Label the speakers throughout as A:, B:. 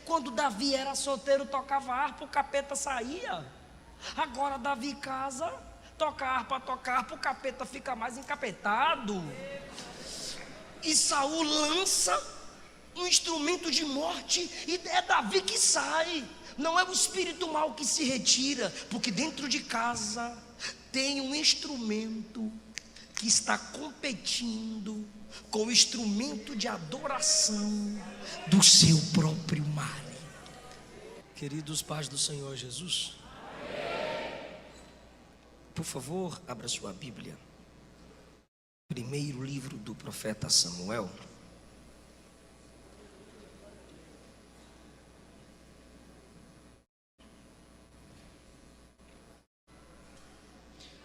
A: Quando Davi era solteiro, tocava harpa, o capeta saía. Agora Davi casa, toca harpa, o capeta fica mais encapetado. E Saul lança um instrumento de morte e é Davi que sai. Não é o espírito mau que se retira, porque dentro de casa tem um instrumento que está competindo com o instrumento de adoração do seu próprio marido. Queridos pais do Senhor Jesus, por favor, abra sua Bíblia. Primeiro livro do profeta Samuel.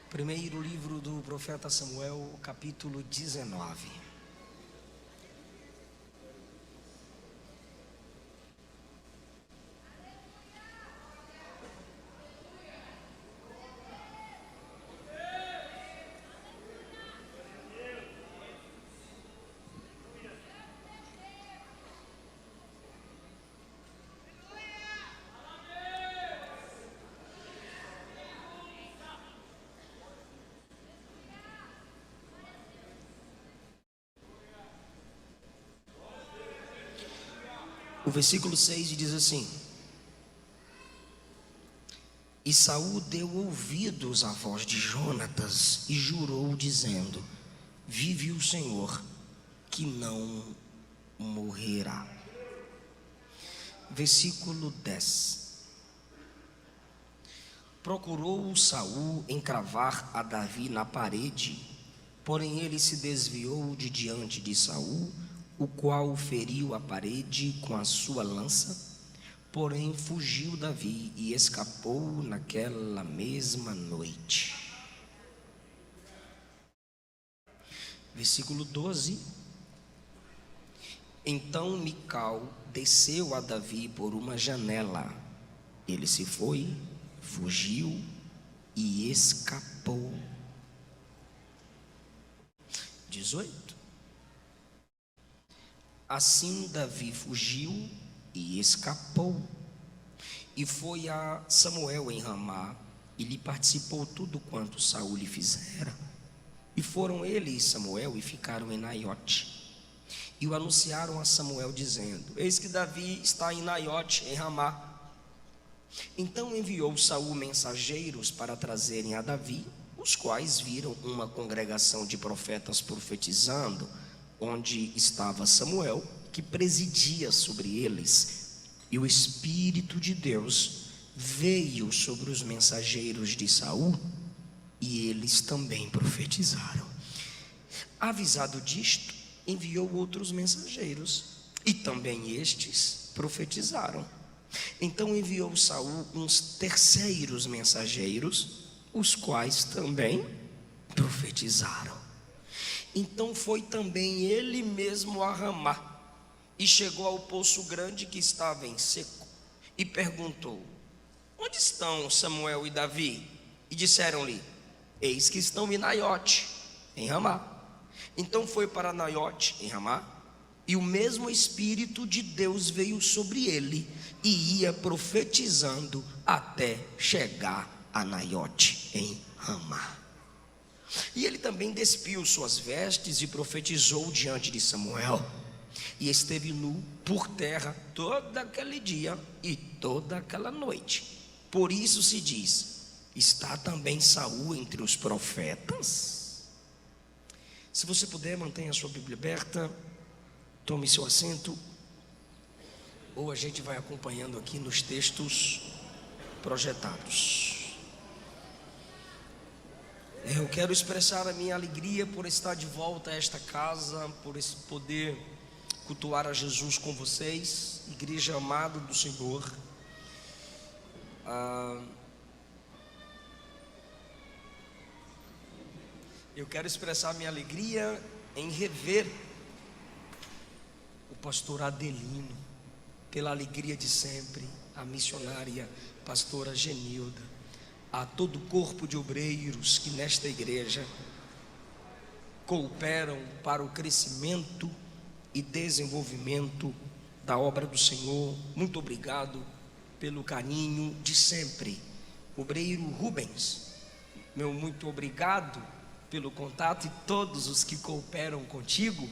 A: Primeiro livro do profeta Samuel, capítulo 19. O versículo 6 diz assim: E Saul deu ouvidos à voz de Jonatas e jurou, dizendo: Vive o Senhor, que não morrerá. Versículo 10. Procurou Saul encravar a Davi na parede, porém ele se desviou de diante de Saul, o qual feriu a parede com a sua lança. Porém fugiu Davi e escapou naquela mesma noite. Versículo 12. Então Mical desceu a Davi por uma janela. Ele se foi, fugiu e escapou. 18. Assim Davi fugiu e escapou, e foi a Samuel em Ramá, e lhe participou tudo quanto Saul lhe fizera. E foram ele e Samuel e ficaram em Naiote, e o anunciaram a Samuel, dizendo: Eis que Davi está em Naiote, em Ramá. Então enviou Saul mensageiros para trazerem a Davi, os quais viram uma congregação de profetas profetizando, onde estava Samuel, que presidia sobre eles. E o Espírito de Deus veio sobre os mensageiros de Saul, e eles também profetizaram. Avisado disto, enviou outros mensageiros, e também estes profetizaram. Então enviou Saul uns terceiros mensageiros, os quais também profetizaram. Então foi também ele mesmo a Ramá, e chegou ao poço grande que estava em seco, e perguntou: Onde estão Samuel e Davi? E disseram-lhe: Eis que estão em Naiote, em Ramá. Então foi para Naiote, em Ramá, e o mesmo Espírito de Deus veio sobre ele, e ia profetizando até chegar a Naiote, em Ramá. E ele também despiu suas vestes e profetizou diante de Samuel, e esteve nu por terra todo aquele dia e toda aquela noite. Por isso se diz: está também Saul entre os profetas? Se você puder, mantenha a sua Bíblia aberta, tome seu assento, ou a gente vai acompanhando aqui nos textos projetados. Eu quero expressar a minha alegria por estar de volta a esta casa, por poder cultuar a Jesus com vocês, igreja amada do Senhor. Eu quero expressar minha alegria em rever o pastor Adelino, pela alegria de sempre, a missionária pastora Genilda, a todo o corpo de obreiros que nesta igreja cooperam para o crescimento e desenvolvimento da obra do Senhor. Muito obrigado pelo carinho de sempre. Obreiro Rubens, meu muito obrigado pelo contato e todos os que cooperam contigo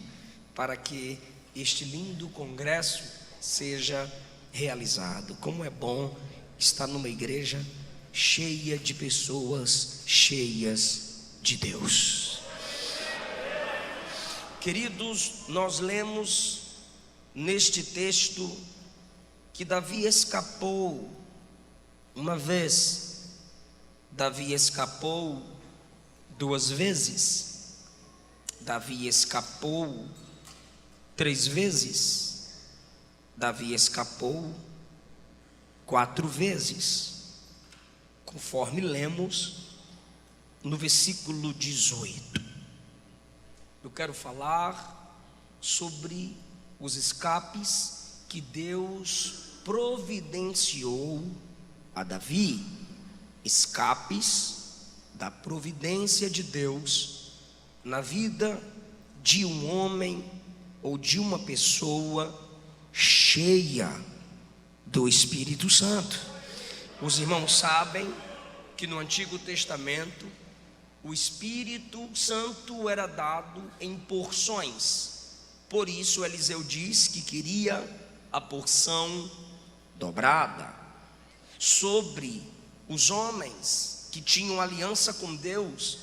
A: para que este lindo congresso seja realizado. Como é bom estar numa igreja cheia de pessoas cheias de Deus. Queridos, nós lemos neste texto que Davi escapou uma vez, Davi escapou duas vezes, Davi escapou três vezes, Davi escapou quatro vezes, conforme lemos no versículo 18. Eu quero falar sobre os escapes que Deus providenciou a Davi, escapes da providência de Deus na vida de um homem ou de uma pessoa cheia do Espírito Santo. Os irmãos sabem que no Antigo Testamento o Espírito Santo era dado em porções. Por isso Eliseu diz que queria a porção dobrada. Sobre os homens que tinham aliança com Deus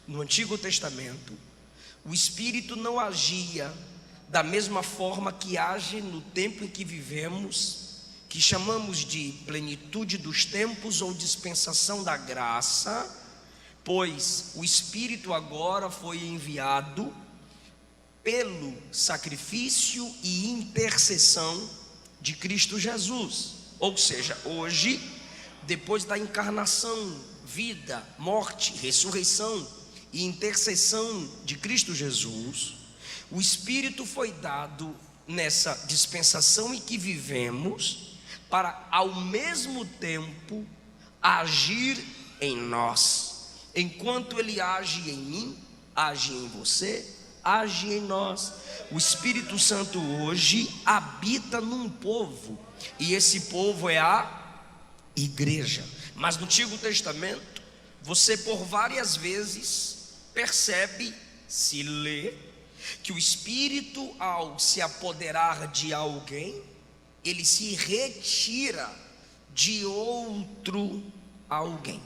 A: no Antigo Testamento, o Espírito não agia da mesma forma que age no tempo em que vivemos, que chamamos de plenitude dos tempos ou dispensação da graça, pois o Espírito agora foi enviado pelo sacrifício e intercessão de Cristo Jesus. Ou seja, hoje, depois da encarnação, vida, morte, ressurreição e intercessão de Cristo Jesus, o Espírito foi dado nessa dispensação em que vivemos para ao mesmo tempo agir em nós. Enquanto Ele age em mim, age em você, age em nós. O Espírito Santo hoje habita num povo, e esse povo é a igreja. Mas no Antigo Testamento, você por várias vezes percebe, se lê, que o Espírito, ao se apoderar de alguém, ele se retira de outro alguém.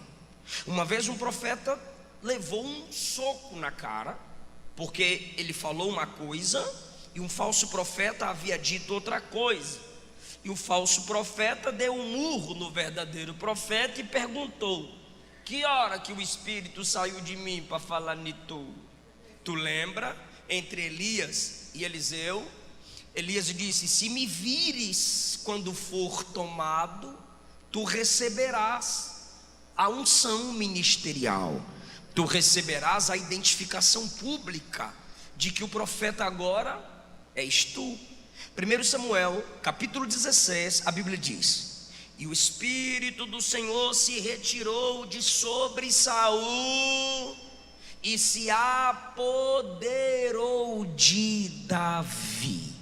A: Uma vez um profeta levou um soco na cara, porque ele falou uma coisa e um falso profeta havia dito outra coisa. E o falso profeta deu um murro no verdadeiro profeta e perguntou: que hora que o Espírito saiu de mim para falar nisso? Tu lembra? Entre Elias e Eliseu, Elias disse: se me vires quando for tomado, tu receberás a unção ministerial, tu receberás a identificação pública de que o profeta agora és tu. 1 Samuel capítulo 16, a Bíblia diz: e o Espírito do Senhor se retirou de sobre Saul e se apoderou de Davi.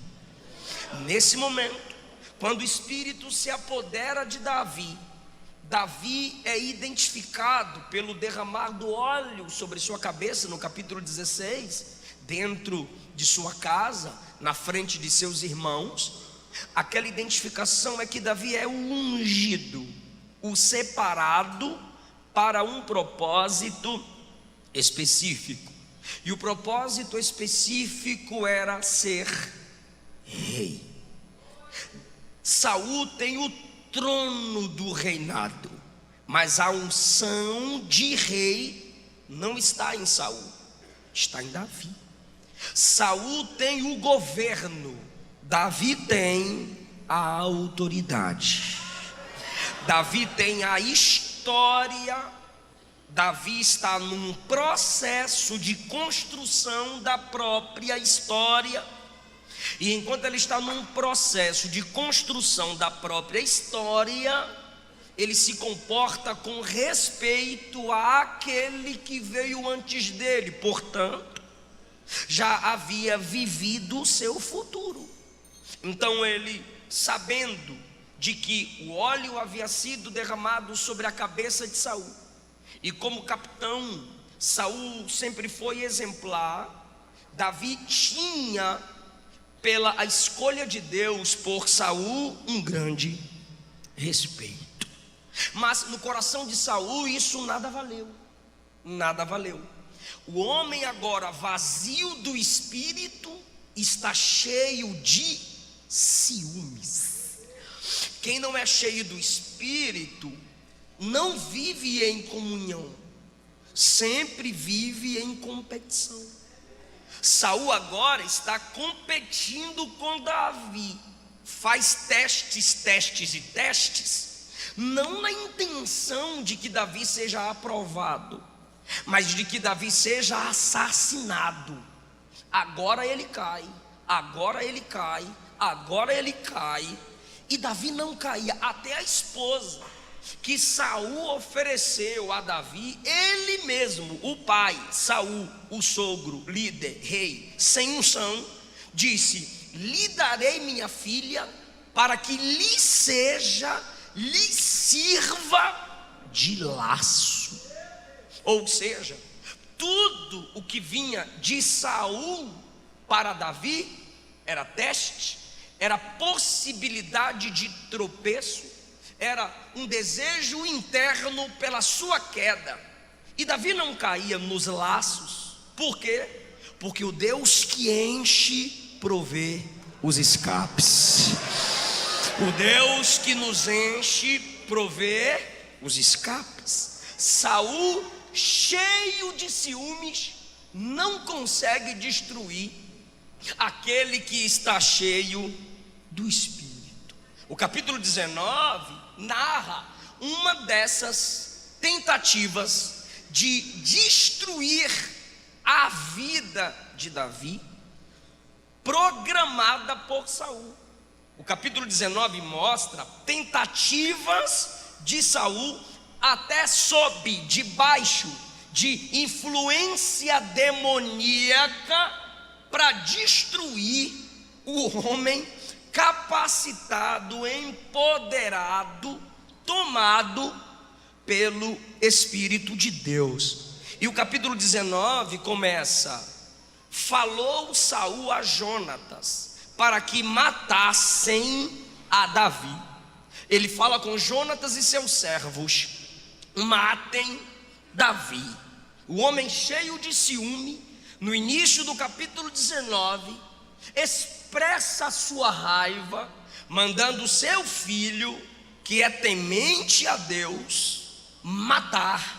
A: Nesse momento, quando o Espírito se apodera de Davi, Davi é identificado pelo derramar do óleo sobre sua cabeça, no capítulo 16, dentro de sua casa, na frente de seus irmãos. Aquela identificação é que Davi é o ungido, o separado para um propósito específico. E o propósito específico era ser rei. Saul tem o trono do reinado, mas a unção de rei não está em Saul, está em Davi. Saul tem o governo, Davi tem a autoridade. Davi tem a história. Davi está num processo de construção da própria história. E enquanto ele está num processo de construção da própria história, ele se comporta com respeito àquele que veio antes dele. Portanto, já havia vivido o seu futuro. Então ele, sabendo de que o óleo havia sido derramado sobre a cabeça de Saul, e como capitão, Saul sempre foi exemplar, Davi tinha, pela a escolha de Deus por Saul, um grande respeito. Mas no coração de Saul isso nada valeu. Nada valeu. O homem agora vazio do espírito está cheio de ciúmes. Quem não é cheio do espírito não vive em comunhão, sempre vive em competição. Saul agora está competindo com Davi, faz testes, não na intenção de que Davi seja aprovado, mas de que Davi seja assassinado. Agora ele cai, e Davi não caía. Até a esposa que Saul ofereceu a Davi, ele mesmo, o pai, Saul, o sogro, líder, rei, sem unção, disse: lhe darei minha filha para que lhe sirva de laço. Ou seja, tudo o que vinha de Saul para Davi era teste, era possibilidade de tropeço, era um desejo interno pela sua queda. E Davi não caía nos laços. Por quê? Porque o Deus que enche provê os escapes. O Deus que nos enche provê os escapes. Saul, cheio de ciúmes, não consegue destruir aquele que está cheio do Espírito. O capítulo 19 narra uma dessas tentativas de destruir a vida de Davi, programada por Saul. O capítulo 19 mostra tentativas de Saul, até sob, debaixo de influência demoníaca, para destruir o homem capacitado, empoderado, tomado pelo Espírito de Deus. E o capítulo 19 começa: falou Saul a Jonatas para que matassem a Davi. Ele fala com Jonatas e seus servos: matem Davi. O homem cheio de ciúme, no início do capítulo 19, expressa a sua raiva, mandando seu filho, que é temente a Deus, matar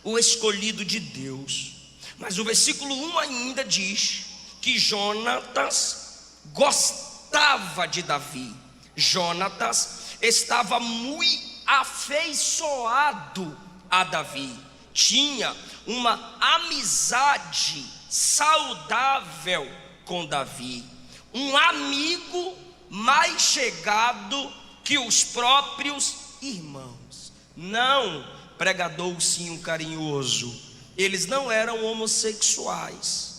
A: o escolhido de Deus. Mas o versículo 1 ainda diz que Jonatas gostava de Davi. Jonatas estava muito afeiçoado a Davi, tinha uma amizade saudável com Davi, um amigo mais chegado que os próprios irmãos. Não, pregador sim, carinhoso, eles não eram homossexuais.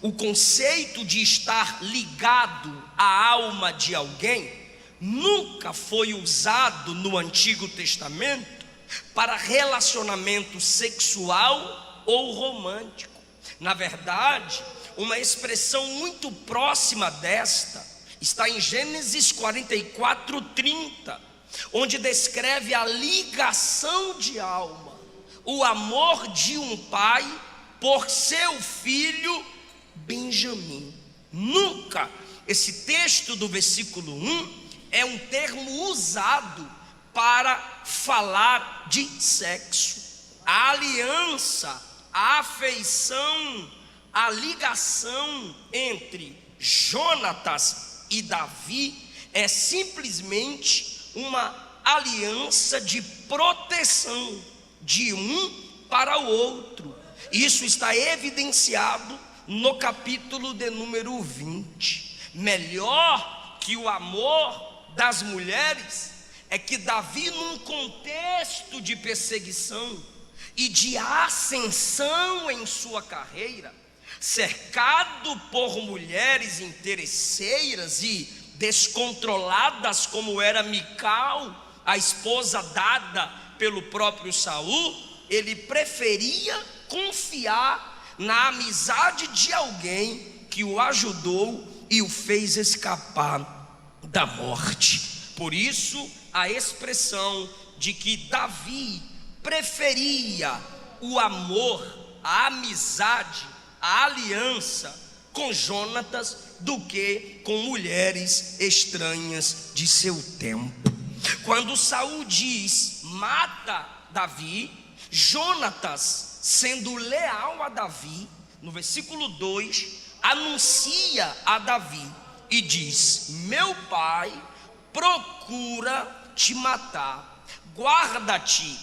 A: O conceito de estar ligado à alma de alguém nunca foi usado no Antigo Testamento para relacionamento sexual ou romântico. Na verdade, uma expressão muito próxima desta está em Gênesis 44:30, onde descreve a ligação de alma, o amor de um pai por seu filho Benjamim. Nunca esse texto do versículo 1 é um termo usado para falar de sexo. A aliança, a afeição, a ligação entre Jonatas e Davi é simplesmente uma aliança de proteção de um para o outro. Isso está evidenciado no capítulo de número 20. Melhor que o amor das mulheres é que Davi, num contexto de perseguição e de ascensão em sua carreira, cercado por mulheres interesseiras e descontroladas, como era Mical, a esposa dada pelo próprio Saul, ele preferia confiar na amizade de alguém que o ajudou e o fez escapar da morte. Por isso a expressão de que Davi preferia o amor, a amizade, a aliança com Jonatas do que com mulheres estranhas de seu tempo. Quando Saul diz: mata Davi, Jonatas, sendo leal a Davi, no versículo 2, anuncia a Davi e diz: meu pai procura te matar, guarda-te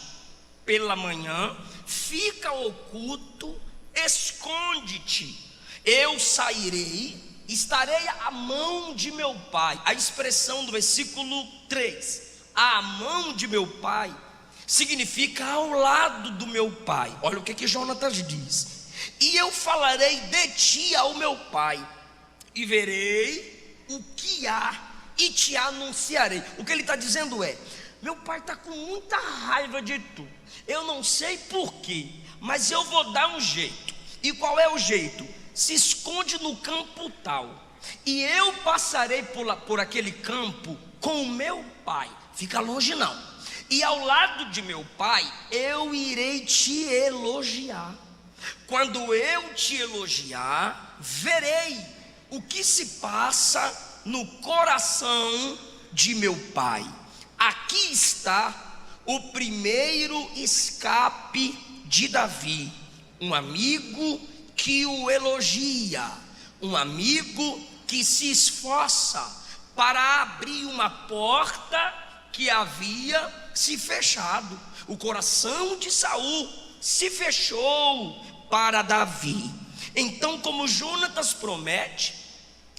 A: pela manhã, fica oculto, esconde-te, eu sairei, estarei à mão de meu pai. A expressão do versículo 3, à mão de meu pai, significa ao lado do meu pai. Olha o que Jonatas diz: e eu falarei de ti ao meu pai, e verei o que há, e te anunciarei. O que ele está dizendo é: meu pai está com muita raiva de tu, eu não sei porquê, mas eu vou dar um jeito. E qual é o jeito? Se esconde no campo tal, e eu passarei por aquele campo com o meu pai. Fica longe não. E ao lado de meu pai eu irei te elogiar. Quando eu te elogiar, verei o que se passa no coração de meu pai. Aqui está o primeiro escape de Davi: um amigo que o elogia, um amigo que se esforça para abrir uma porta que havia se fechado. O coração de Saul se fechou para Davi. Então, como Jonatas promete,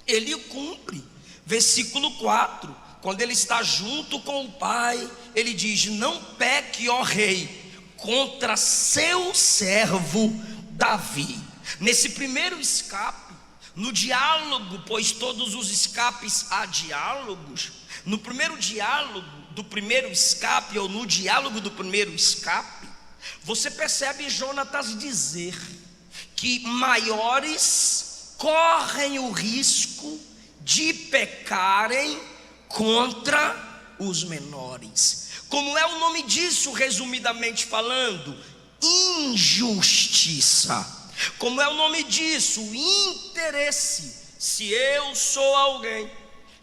A: ele cumpre. Versículo 4, quando ele está junto com o pai, ele diz: não peque, ó rei, contra seu servo Davi. Nesse primeiro escape, no diálogo, pois todos os escapes há diálogos, no primeiro diálogo do primeiro escape, ou no diálogo do primeiro escape, você percebe Jonatas dizer que maiores correm o risco de pecarem contra os menores. Como é o nome disso, resumidamente falando? Injustiça. Como é o nome disso? Interesse. Se eu sou alguém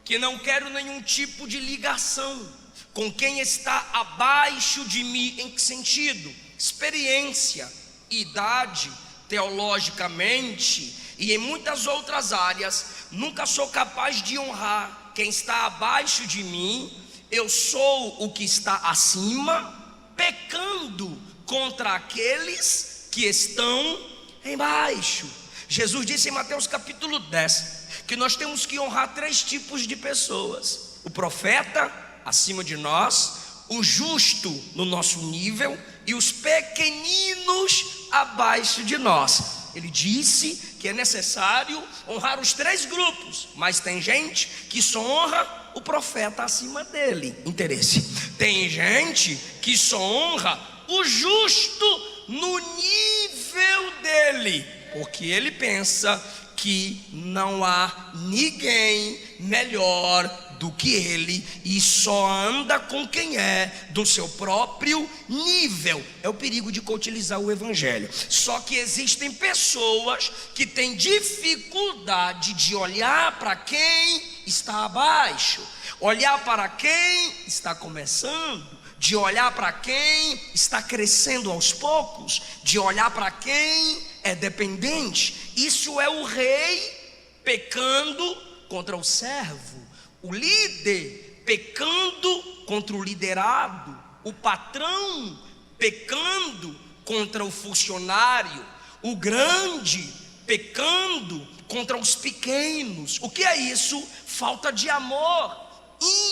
A: que não quero nenhum tipo de ligação com quem está abaixo de mim, em que sentido? Experiência, idade, teologicamente e em muitas outras áreas, nunca sou capaz de honrar quem está abaixo de mim. Eu sou o que está acima, pecando contra aqueles que estão embaixo. Jesus disse em Mateus capítulo 10 que nós temos que honrar 3 tipos de pessoas: o profeta acima de nós, o justo no nosso nível e os pequeninos abaixo de nós. Ele disse que é necessário honrar os 3 grupos, mas tem gente que só honra o profeta acima dele, interesse. Tem gente que só honra o justo no nível dele, porque ele pensa que não há ninguém melhor do que ele e só anda com quem é do seu próprio nível. É o perigo de utilizar o evangelho. Só que existem pessoas que têm dificuldade de olhar para quem está abaixo, olhar para quem está começando, de olhar para quem está crescendo aos poucos, de olhar para quem é dependente. Isso é o rei pecando contra o servo, o líder pecando contra o liderado, o patrão pecando contra o funcionário, o grande pecando contra os pequenos. O que é isso? Falta de amor,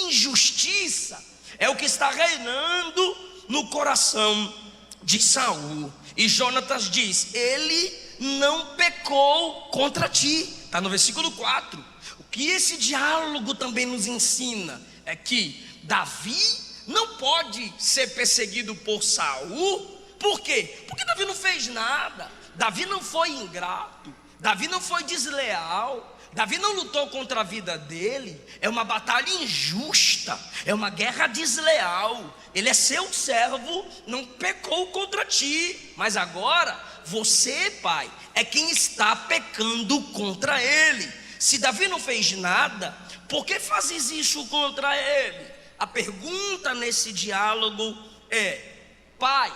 A: injustiça. É o que está reinando no coração de Saul. E Jonatas diz: ele não pecou contra ti. Está no versículo 4. que esse diálogo também nos ensina é que Davi não pode ser perseguido por Saul. Por quê? Porque Davi não fez nada, Davi não foi ingrato, Davi não foi desleal, Davi não lutou contra a vida dele. É uma batalha injusta, é uma guerra desleal. Ele é seu servo, não pecou contra ti, mas agora você, pai, é quem está pecando contra ele. Se Davi não fez nada, por que fazes isso contra ele? A pergunta nesse diálogo é: pai,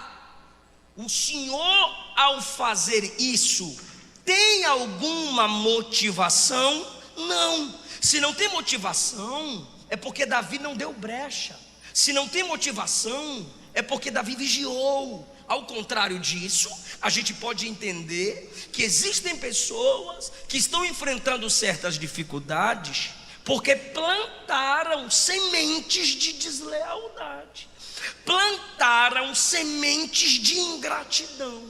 A: o senhor, ao fazer isso, tem alguma motivação? Não. Se não tem motivação, é porque Davi não deu brecha. Se não tem motivação, é porque Davi vigiou. Ao contrário disso, a gente pode entender que existem pessoas que estão enfrentando certas dificuldades porque plantaram sementes de deslealdade, plantaram sementes de ingratidão,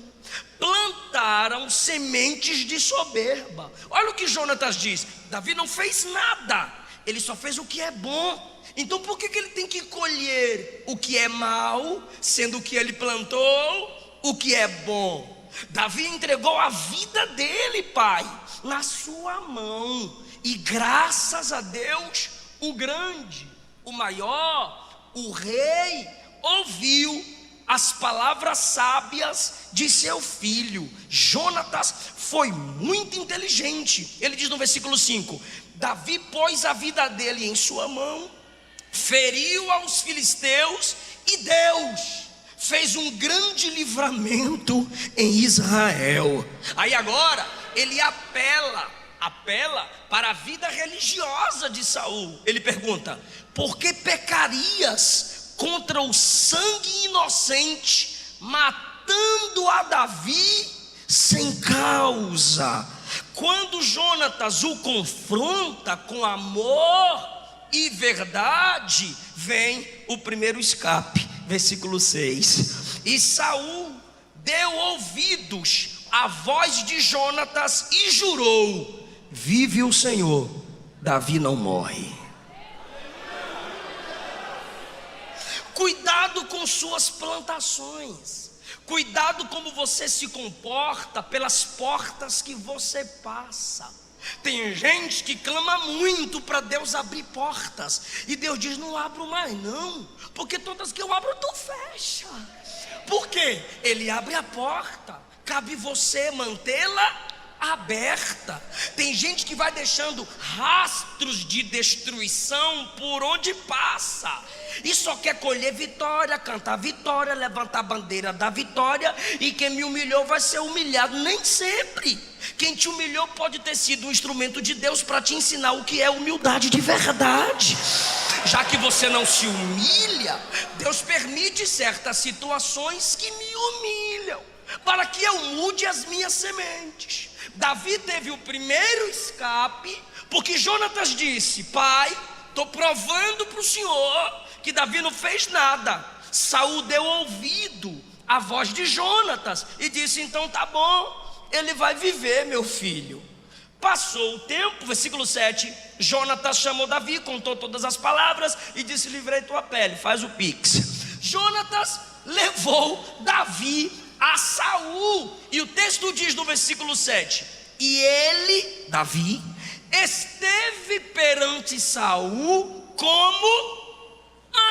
A: plantaram sementes de soberba. Olha o que Jonatas diz: Davi não fez nada, ele só fez o que é bom. Então por que ele tem que colher o que é mal, sendo que ele plantou o que é bom? Davi entregou a vida dele, pai, na sua mão. E graças a Deus, o grande, o maior, o rei, ouviu as palavras sábias de seu filho. Jonatas foi muito inteligente. Ele diz no versículo 5: Davi pôs a vida dele em sua mão, feriu aos filisteus, e Deus fez um grande livramento em Israel. Aí agora ele apela para a vida religiosa de Saul. Ele pergunta: por que pecarias contra o sangue inocente, matando a Davi sem causa? Quando Jonatas o confronta com amor e verdade, vem o primeiro escape, versículo 6. E Saul deu ouvidos à voz de Jonatas e jurou: vive o Senhor, Davi não morre. Cuidado com suas plantações, cuidado como você se comporta pelas portas que você passa. Tem gente que clama muito para Deus abrir portas, e Deus diz: não abro mais não, porque todas que eu abro tu fecha. Por quê? Ele abre a porta, cabe você mantê-la aberta. Tem gente que vai deixando rastros de destruição por onde passa, e só quer colher vitória, cantar vitória, levantar a bandeira da vitória. E quem me humilhou vai ser humilhado. Nem sempre quem te humilhou pode ter sido um instrumento de Deus para te ensinar o que é humildade de verdade. Já que você não se humilha, Deus permite certas situações que me humilham, para que eu mude as minhas sementes. Davi teve o primeiro escape, porque Jonatas disse: pai, estou provando para o senhor que Davi não fez nada. Saul deu ouvido à voz de Jonatas e disse: então tá bom, ele vai viver, meu filho. Passou o tempo, versículo 7, Jonatas chamou Davi, contou todas as palavras e disse: livrei tua pele, faz o pix. Jonatas levou Davi a Saul, e o texto diz no versículo 7: e ele, Davi, esteve perante Saul como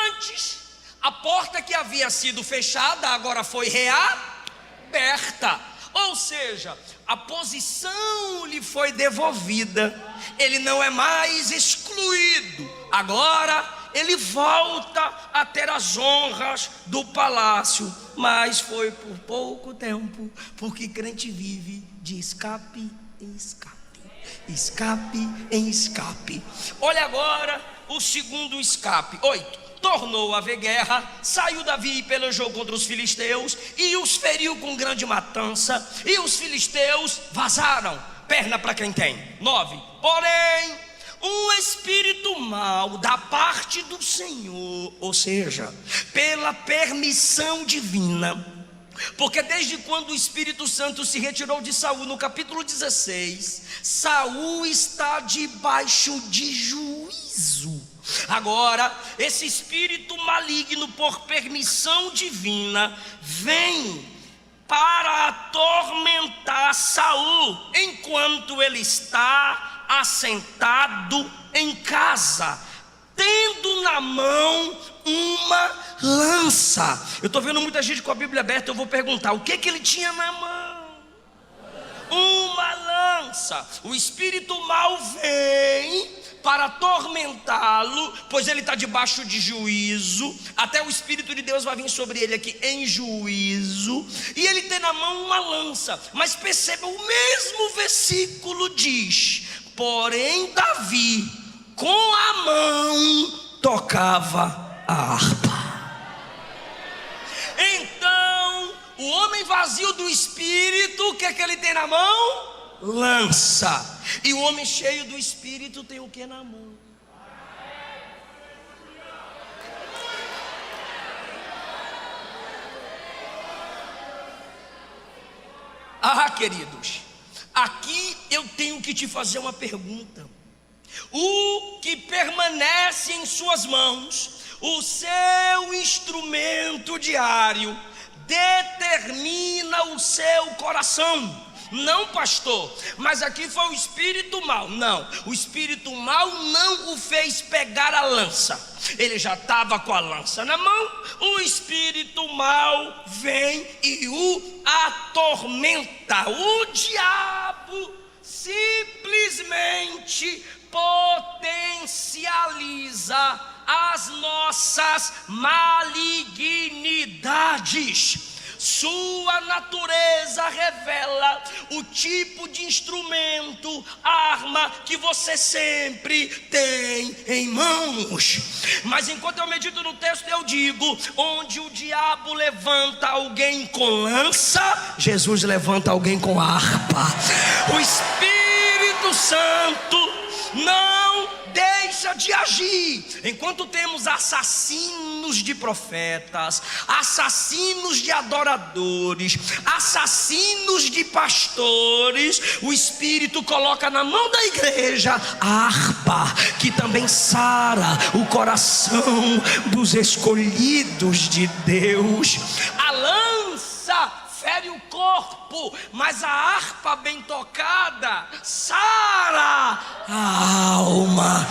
A: antes. A porta que havia sido fechada agora foi reaberta, ou seja, a posição lhe foi devolvida. Ele não é mais excluído, agora ele volta a ter as honras do palácio. Mas foi por pouco tempo, porque crente vive de escape em escape, escape em escape. Olha agora o segundo escape. 8. Tornou a haver guerra, saiu Davi e pelejou contra os filisteus e os feriu com grande matança, e os filisteus vazaram. Perna para quem tem. 9. Porém, um espírito mau da parte do Senhor, ou seja, pela permissão divina, Porque desde quando o Espírito Santo se retirou de Saul, no capítulo 16, Saul está debaixo de juízo. Agora, esse espírito maligno, por permissão divina, vem para atormentar Saul, enquanto ele está assentado em casa, tendo na mão uma lança. Eu estou vendo muita gente com a Bíblia aberta. Eu vou perguntar: o que ele tinha na mão? Uma lança. O espírito mau vem para atormentá-lo, pois ele está debaixo de juízo. Até o Espírito de Deus vai vir sobre ele aqui em juízo, e ele tem na mão uma lança. Mas perceba, o mesmo versículo diz: porém Davi com a mão tocava a harpa. Então o homem vazio do Espírito, o que é que ele tem na mão? Lança. E o homem cheio do Espírito tem o que na mão? Queridos, aqui eu tenho que te fazer uma pergunta. O que permanece em suas mãos, o seu instrumento diário, determina o seu coração. Não, pastor, mas aqui foi o espírito mau. Não, o espírito mau não o fez pegar a lança. Ele já estava com a lança na mão. O espírito mau vem e o atormenta. O diabo simplesmente potencializa as nossas malignidades. Sua natureza revela o tipo de instrumento, arma que você sempre tem em mãos. Mas enquanto eu medito no texto, eu digo: onde o diabo levanta alguém com lança, Jesus levanta alguém com harpa. O Espírito Santo não deixa de agir. Enquanto temos assassinos de profetas, assassinos de adoradores, assassinos de pastores, o Espírito coloca na mão da igreja a harpa, que também sara o coração dos escolhidos de Deus. A lança fere o corpo, mas a harpa bem tocada sara a alma.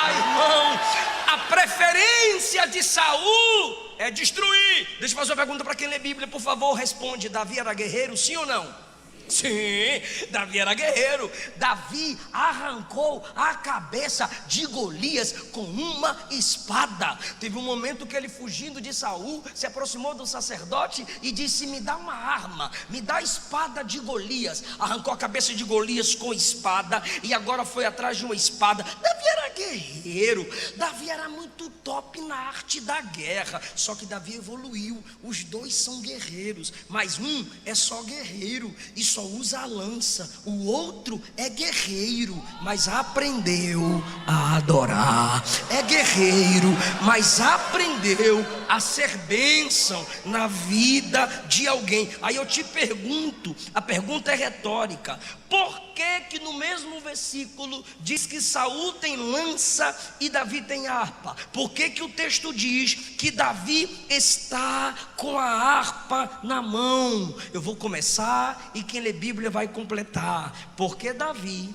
A: Irmão, a preferência de Saul é destruir. Deixa eu fazer uma pergunta para quem lê Bíblia, por favor, responde: Davi era guerreiro, sim ou não? Sim, Davi era guerreiro. Davi arrancou a cabeça de Golias com uma espada. Teve um momento que ele, fugindo de Saul, se aproximou do sacerdote e disse: me dá uma arma, me dá a espada de Golias. Arrancou a cabeça de Golias com espada, e agora foi atrás de uma espada. Davi era guerreiro, Davi era muito top na arte da guerra. Só que Davi evoluiu. Os dois são guerreiros, mas um é só guerreiro e só usa a lança. O outro é guerreiro, mas aprendeu a adorar. É guerreiro, mas aprendeu a ser bênção na vida de alguém. Aí eu te pergunto, a pergunta é retórica: por que no mesmo versículo diz que Saul tem lança e Davi tem harpa? Por que o texto diz que Davi está com a harpa na mão? Eu vou começar e quem lê Bíblia vai completar. Porque Davi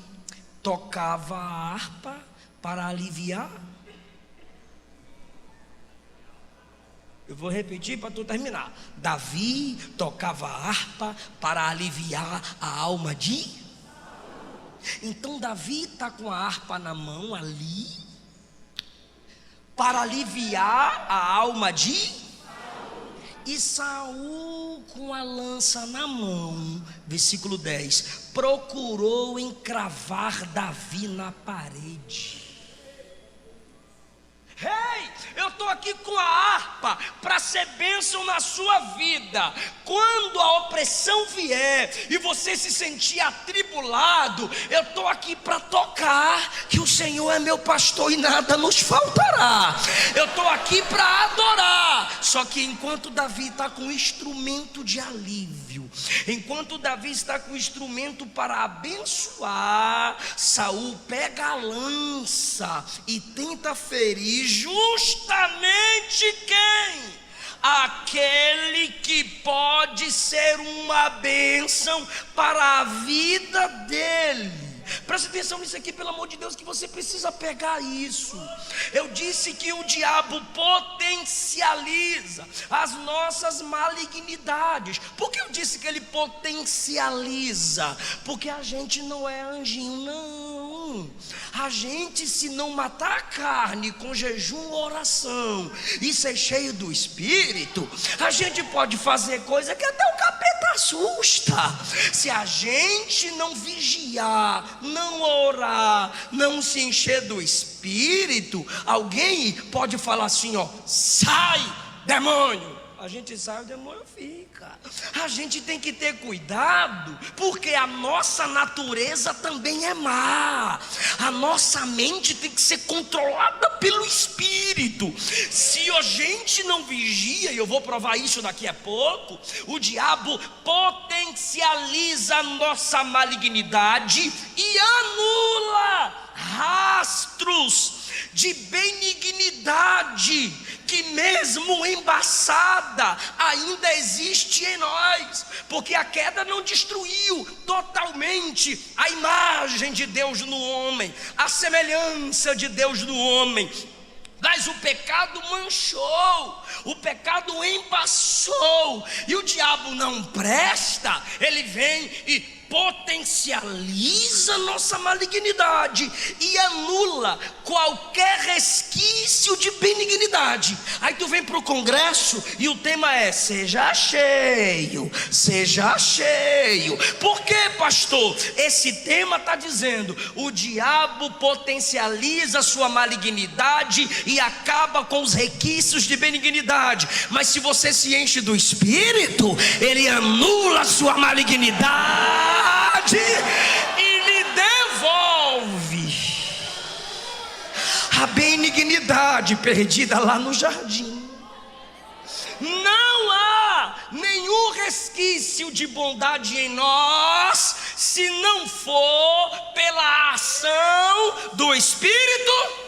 A: tocava a harpa para aliviar. Eu vou repetir para tu terminar. Davi tocava a harpa para aliviar a alma de... Então Davi está com a harpa na mão ali para aliviar a alma de... E Saul, com a lança na mão, versículo 10, procurou encravar Davi na parede. Ei, eu estou aqui com a harpa para ser bênção na sua vida. Quando a opressão vier e você se sentir atribulado, eu estou aqui para tocar que o Senhor é meu pastor e nada nos faltará. Eu estou aqui para adorar Só que enquanto Davi está com o instrumento de alívio, enquanto Davi está com o instrumento para abençoar, Saul pega a lança e tenta ferir justamente quem? Aquele que pode ser uma bênção para a vida dele. Preste atenção nisso aqui, pelo amor de Deus, que você precisa pegar isso. Eu disse que o diabo potencializa as nossas malignidades. Por que eu disse que ele potencializa? Porque a gente não é anjinho, não. A gente, se não matar a carne com jejum, oração e ser cheio do Espírito, a gente pode fazer coisa que até o capeta assusta. Se a gente não vigiar, não orar, não se encher do Espírito, alguém pode falar assim, ó: sai, demônio. A gente sai, o demônio fica. A gente tem que ter cuidado, porque a nossa natureza também é má. A nossa mente tem que ser controlada pelo Espírito. Se a gente não vigia, e eu vou provar isso daqui a pouco, o diabo potencializa a nossa malignidade e anula rastros de benignidade que mesmo embaçada ainda existe em nós, porque a queda não destruiu totalmente a imagem de Deus no homem, a semelhança de Deus no homem, mas o pecado manchou, o pecado embaçou, e o diabo não presta. Ele vem e potencializa nossa malignidade e anula qualquer resquício de benignidade. Aí tu vem para o congresso e o tema é: seja cheio, seja cheio. Por que, pastor? Esse tema está dizendo: o diabo potencializa a sua malignidade e acaba com os requisitos de benignidade. Mas se você se enche do Espírito, ele anula a sua malignidade e lhe devolve a benignidade perdida lá no jardim. Não há nenhum resquício de bondade em nós, se não for pela ação do Espírito.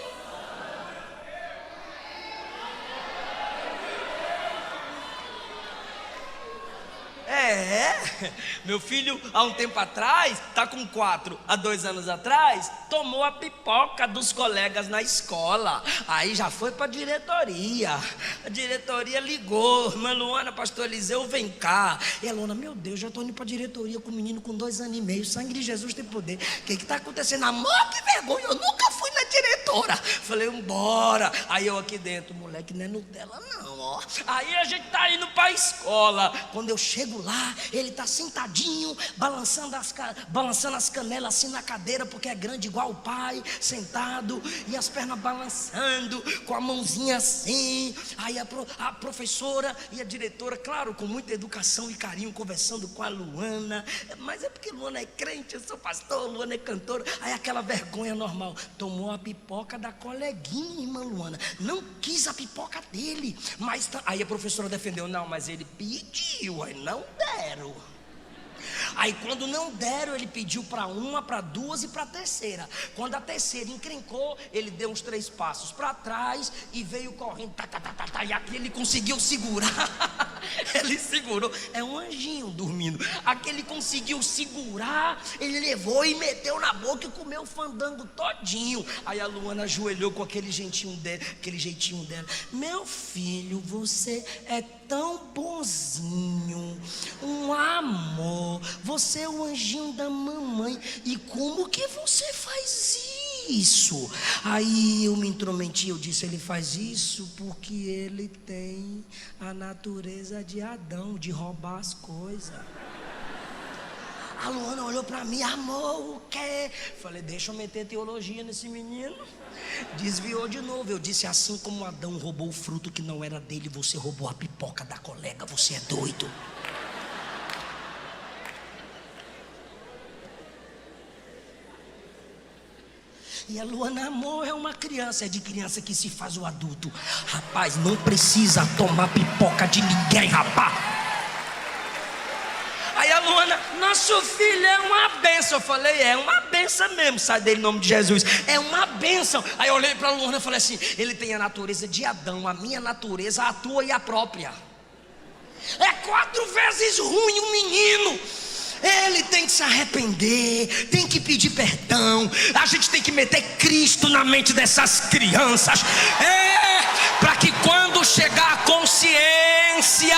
A: Meu filho, há um tempo atrás, está com 4, há 2 anos atrás, tomou a pipoca dos colegas na escola. Aí já foi para a diretoria. A diretoria ligou: irmã Luana, pastor Eliseu, vem cá. E a Luana: meu Deus, já estou indo para a diretoria com um menino com 2 anos e meio. Sangue de Jesus tem poder. O que está acontecendo? Amor, que vergonha, eu nunca fui na diretora. Falei: embora. Aí eu aqui dentro: moleque, não é Nutella não, ó. Aí a gente está indo para a escola. Quando eu chego lá, ele está sentadinho, balançando as canelas assim na cadeira, porque é grande igual o pai, sentado, e as pernas balançando, com a mãozinha assim. Aí a professora e a diretora, claro, com muita educação e carinho, conversando com a Luana. Mas é porque Luana é crente, eu sou pastor, Luana é cantora. Aí aquela vergonha normal: tomou a pipoca da coleguinha, irmã Luana, não quis a pipoca dele. Mas aí a professora defendeu: não, mas ele pediu, aí não deram. Aí quando não deram, ele pediu para uma, para 2 e para a terceira. Quando a terceira encrencou, ele deu uns 3 passos para trás e veio correndo, e aqui ele conseguiu segurar. Ele segurou, é um anjinho dormindo. Aquele conseguiu segurar, ele levou e meteu na boca e comeu o fandango todinho. Aí a Luana ajoelhou com aquele jeitinho dela: meu filho, você é tão bonzinho, um amor, você é o anjinho da mamãe, e como que você faz isso? Aí eu me intrometi, eu disse: ele faz isso porque ele tem a natureza de Adão, de roubar as coisas. A Luana olhou para mim: amor, o quê? Falei: deixa eu meter teologia nesse menino. Desviou de novo. Eu disse: assim como Adão roubou o fruto que não era dele, você roubou a pipoca da colega, você é doido. E a Luana, amor, é uma criança. É de criança que se faz o adulto. Rapaz, não precisa tomar pipoca de ninguém, rapaz. Aí a Luana, nosso filho é uma bênção. Eu falei, é uma bênção mesmo. Sai dele em nome de Jesus. É uma bênção. Aí eu olhei para a Luana e falei assim, ele tem a natureza de Adão. A minha natureza, a tua e a própria. É 4 vezes ruim um menino. Ele tem que se arrepender, tem que pedir perdão. A gente tem que meter Cristo na mente dessas crianças, para que quando chegar a consciência,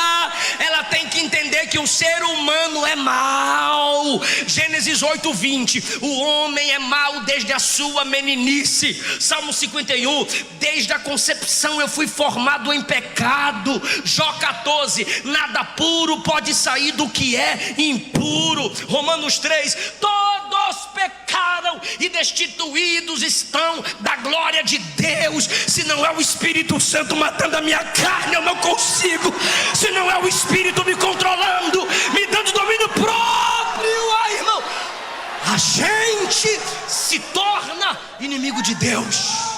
A: ela tem que entender que o ser humano é mau. Gênesis 8:20, o homem é mau desde a sua meninice. Salmo 51, desde a concepção eu fui formado em pecado. Jó 14, nada puro pode sair do que é impuro. Romanos 3, todos pecaram e destituídos estão da glória de Deus. Se não é o Espírito Santo matando a minha carne, eu não consigo. Se não é o Espírito me controlando, me dando domínio próprio, ai irmão, a gente se torna inimigo de Deus.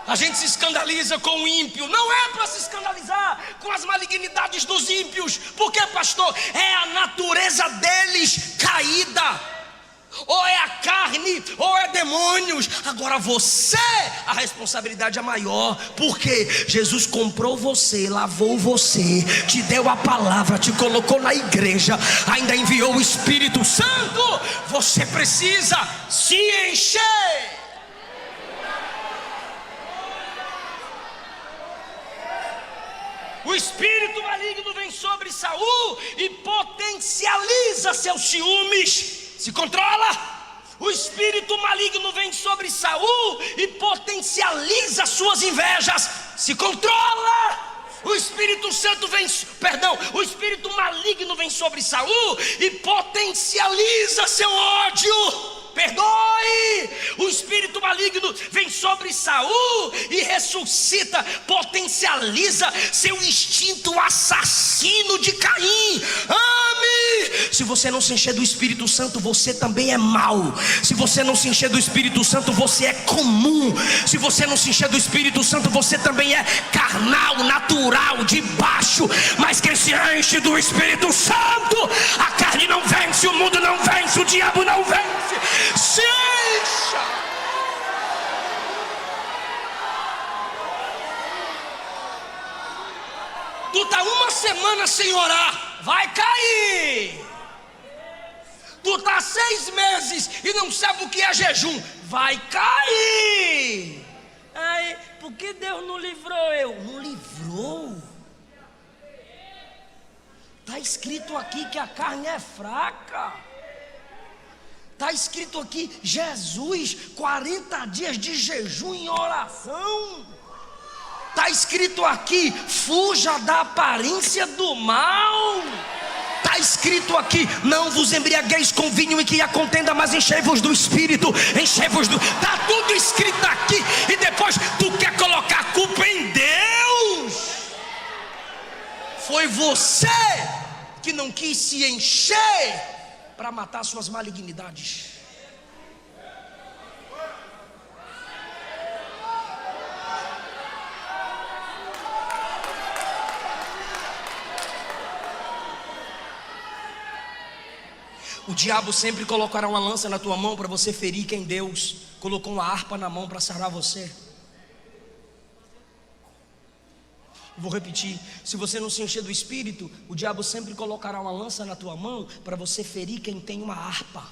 A: A gente se escandaliza com o ímpio. Não é para se escandalizar com as malignidades dos ímpios. Por quê, pastor? É a natureza deles caída. Ou é a carne, ou é demônios. Agora você, a responsabilidade é maior. Porque Jesus comprou você, lavou você, te deu a palavra, te colocou na igreja, ainda enviou o Espírito Santo. Você precisa se encher. O espírito maligno vem sobre Saul e potencializa seus ciúmes. Se controla. O espírito maligno vem sobre Saul e potencializa suas invejas. Se controla. O Espírito Santo vem, o espírito maligno vem sobre Saul e potencializa seu ódio. Perdoe. O espírito maligno vem sobre Saul e ressuscita, potencializa seu instinto assassino de Caim. Ame. Se você não se encher do Espírito Santo, você também é mau. Se você não se encher do Espírito Santo, você é comum. Se você não se encher do Espírito Santo, você também é carnal, natural, de baixo. Mas quem se enche do Espírito Santo, a carne não vence, o mundo não vence, o diabo não vence. Se encha. Tu tá uma semana sem orar, vai cair. Tu tá 6 meses e não sabe o que é jejum, vai cair. Aí, por que Deus não livrou eu? Não livrou. Tá escrito aqui que a carne é fraca. Está escrito aqui, Jesus, 40 dias de jejum e oração. Está escrito aqui, fuja da aparência do mal. Está escrito aqui, não vos embriagueis com vinho em que há contenda, mas enchei-vos do Espírito, enchei-vos do... Está tudo escrito aqui, e depois tu quer colocar a culpa em Deus. Foi você que não quis se encher para matar suas malignidades. O diabo sempre colocará uma lança na tua mão para você ferir quem Deus colocou uma harpa na mão para sarar você. Vou repetir, se você não se encher do Espírito, o diabo sempre colocará uma lança na tua mão para você ferir quem tem uma harpa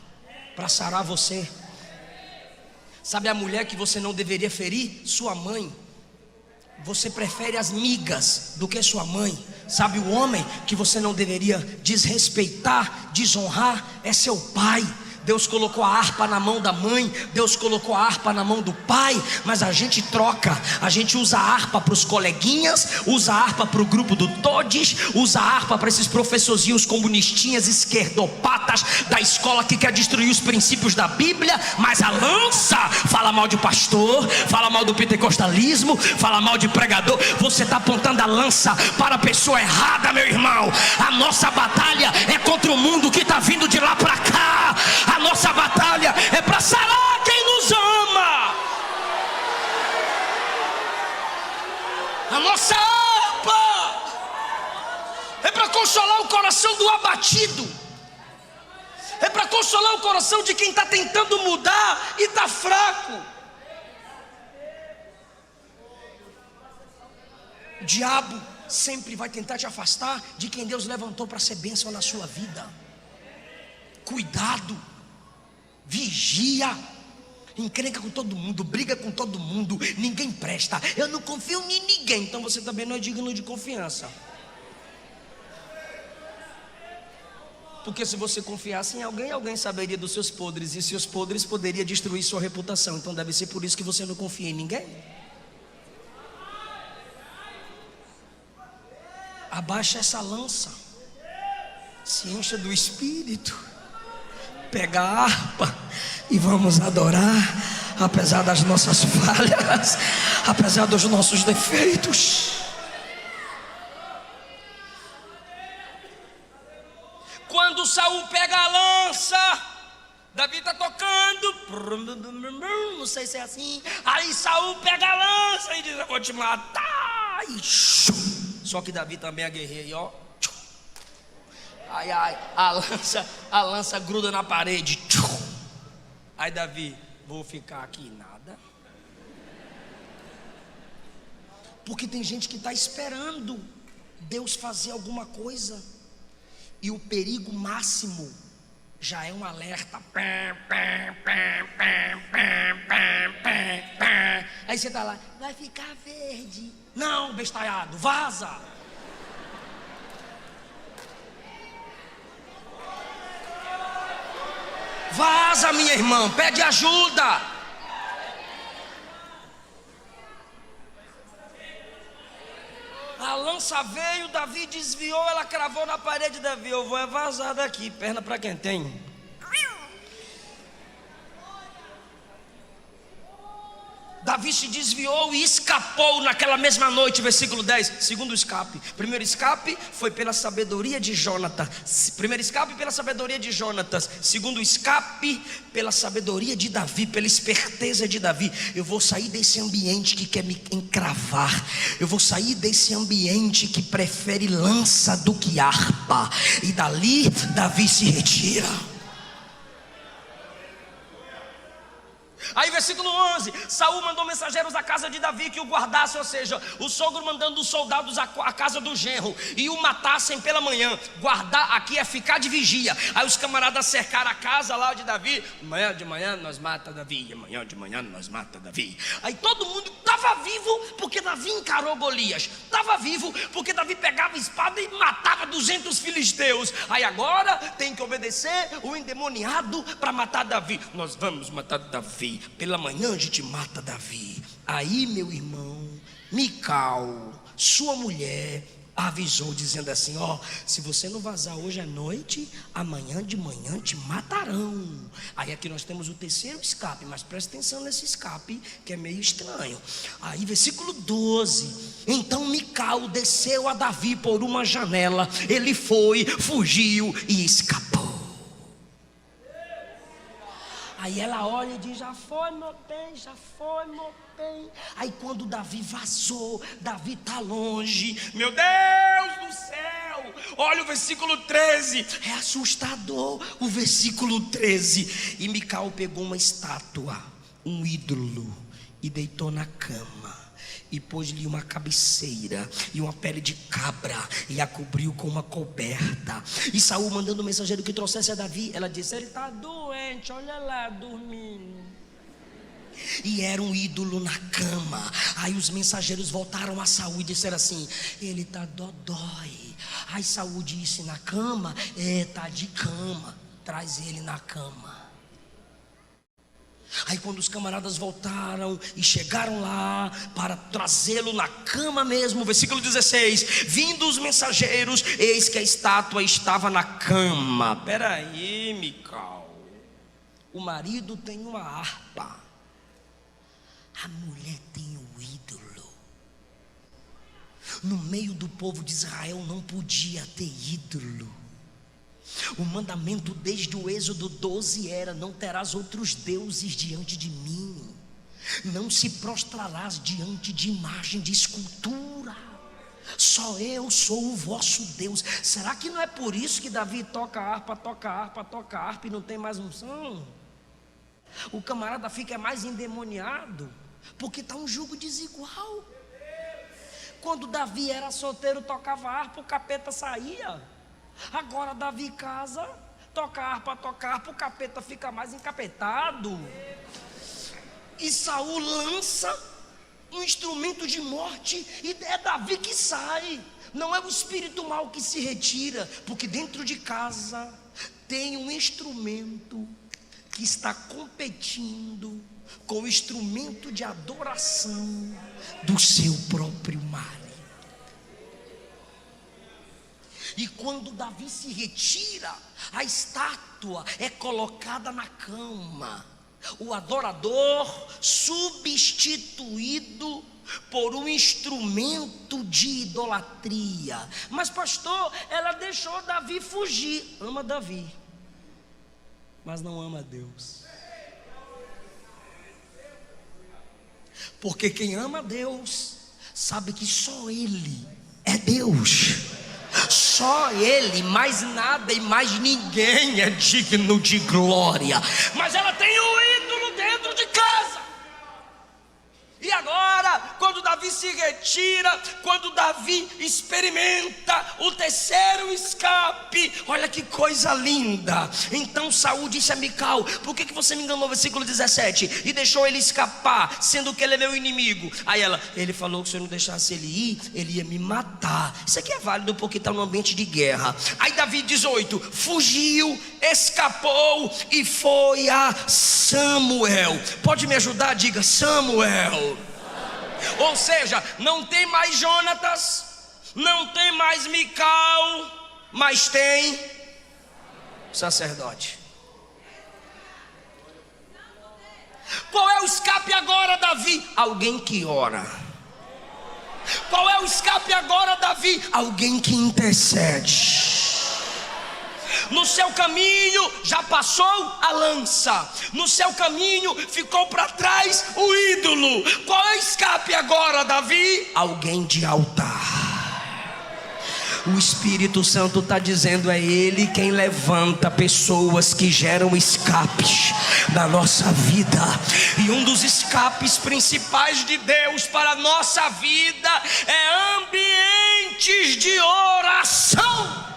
A: para sarar você. Sabe a mulher que você não deveria ferir? Sua mãe. Você prefere as migas do que sua mãe. Sabe o homem que você não deveria desrespeitar, desonrar? É seu pai. Deus colocou a harpa na mão da mãe, Deus colocou a harpa na mão do pai, mas a gente troca. A gente usa a harpa para os coleguinhas, usa a harpa para o grupo do Todes, usa a harpa para esses professorzinhos comunistinhas, esquerdopatas da escola que quer destruir os princípios da Bíblia. Mas a lança fala mal de pastor, fala mal do pentecostalismo, fala mal de pregador. Você está apontando a lança para a pessoa errada, meu irmão. A nossa batalha é contra o mundo que está vindo de lá para cá. A A nossa batalha é para sarar quem nos ama. A nossa harpa é para consolar o coração do abatido. É para consolar o coração de quem está tentando mudar e está fraco. O diabo sempre vai tentar te afastar de quem Deus levantou para ser bênção na sua vida. Cuidado, vigia, encrenca com todo mundo, briga com todo mundo, ninguém presta. Eu não confio em ninguém, então você também não é digno de confiança. Porque se você confiasse em alguém, alguém saberia dos seus podres, e seus podres poderia destruir sua reputação. Então deve ser por isso que você não confia em ninguém. Abaixa essa lança, se encha do Espírito, pega a harpa e vamos adorar, apesar das nossas falhas, apesar dos nossos defeitos. Quando Saul pega a lança, Davi está tocando, não sei se é assim. Aí Saul pega a lança e diz: eu vou te matar. E só que Davi também é guerreiro, ó. Ai, a lança gruda na parede. Aí Davi: vou ficar aqui nada. Porque tem gente que está esperando Deus fazer alguma coisa, e o perigo máximo já é um alerta. Aí você está lá: vai ficar verde. Não, bestalhado, vaza. Vaza, minha irmã, pede ajuda. A lança veio, Davi desviou, ela cravou na parede. Davi: eu vou vazar daqui. Perna para quem tem. Davi se desviou e escapou naquela mesma noite. Versículo 10, segundo escape. Primeiro escape foi pela sabedoria de Jonatas. Primeiro escape pela sabedoria de Jonatas. Segundo escape pela sabedoria de Davi, pela esperteza de Davi. Eu vou sair desse ambiente que quer me encravar. Eu vou sair desse ambiente que prefere lança do que harpa. E dali Davi se retira. Aí versículo 11, Saul mandou mensageiros à casa de Davi que o guardassem, ou seja, o sogro mandando os soldados à casa do genro e o matassem pela manhã. Guardar aqui é ficar de vigia. Aí os camaradas cercaram a casa lá de Davi. Amanhã de manhã nós mata Davi, amanhã de manhã nós mata Davi. Aí todo mundo estava vivo porque Davi encarou Golias. Estava vivo porque Davi pegava a espada e matava 200 filisteus. Aí agora tem que obedecer o endemoniado para matar Davi. Nós vamos matar Davi. Pela manhã a gente mata Davi. Aí, meu irmão, Mical, sua mulher, avisou dizendo assim: ó, se você não vazar hoje à noite, amanhã de manhã te matarão. Aí aqui nós temos o terceiro escape, mas presta atenção nesse escape que é meio estranho. Aí versículo 12, então Mical desceu a Davi por uma janela. Ele foi, fugiu e escapou. Aí ela olha e diz: já foi, meu bem, já foi, meu bem. Aí quando Davi vazou, Davi está longe. Meu Deus do céu, olha o versículo 13, é assustador o versículo 13. E Mical pegou uma estátua, um ídolo, e deitou na cama. E pôs-lhe uma cabeceira e uma pele de cabra e a cobriu com uma coberta. E Saul mandando o mensageiro que trouxesse a Davi, ela disse: ele está doente, olha lá, dormindo. E era um ídolo na cama. Aí os mensageiros voltaram a Saul e disseram assim: ele está dodói. Aí Saul disse: na cama? Está de cama, traz ele na cama. Aí quando os camaradas voltaram e chegaram lá para trazê-lo na cama mesmo, versículo 16, vindo os mensageiros, eis que a estátua estava na cama. Peraí, Mical, o marido tem uma harpa, a mulher tem um ídolo. No meio do povo de Israel não podia ter ídolo. O mandamento desde o Êxodo 12 era: não terás outros deuses diante de mim, não se prostrarás diante de imagem de escultura, só eu sou o vosso Deus. Será que não é por isso que Davi toca harpa e não tem mais unção? O camarada fica mais endemoniado, porque está um jugo desigual. Quando Davi era solteiro, tocava harpa, o capeta saía. Agora Davi casa, toca harpa, o capeta fica mais encapetado. E Saul lança um instrumento de morte, e é Davi que sai. Não é o espírito mau que se retira, porque dentro de casa tem um instrumento que está competindo com o instrumento de adoração do seu próprio marido. E quando Davi se retira, a estátua é colocada na cama, o adorador substituído por um instrumento de idolatria. Mas pastor, ela deixou Davi fugir. Ama Davi, mas não ama Deus. Porque quem ama Deus sabe que só Ele é Deus. Só Ele, mais nada e mais ninguém é digno de glória. Mas ela tem um ídolo dentro de casa. E agora, quando Davi se retira, quando Davi experimenta o terceiro escape, olha que coisa linda. Então Saul disse a Mical: por que você me enganou? Versículo 17: e deixou ele escapar, sendo que ele é meu inimigo. Aí ela: ele falou que se eu não deixasse ele ir, ele ia me matar. Isso aqui é válido porque está num ambiente de guerra. Aí Davi 18: fugiu, escapou e foi a Samuel. Pode me ajudar? Diga Samuel. Ou seja, não tem mais Jonatas, não tem mais Mical, mas tem sacerdote. Qual é o escape agora, Davi? Alguém que ora. Qual é o escape agora, Davi? Alguém que intercede. No seu caminho já passou a lança, no seu caminho ficou para trás o ídolo. Qual é o escape agora, Davi? Alguém de altar. O Espírito Santo está dizendo: é Ele quem levanta pessoas que geram escapes na nossa vida. E um dos escapes principais de Deus para a nossa vida é ambientes de oração.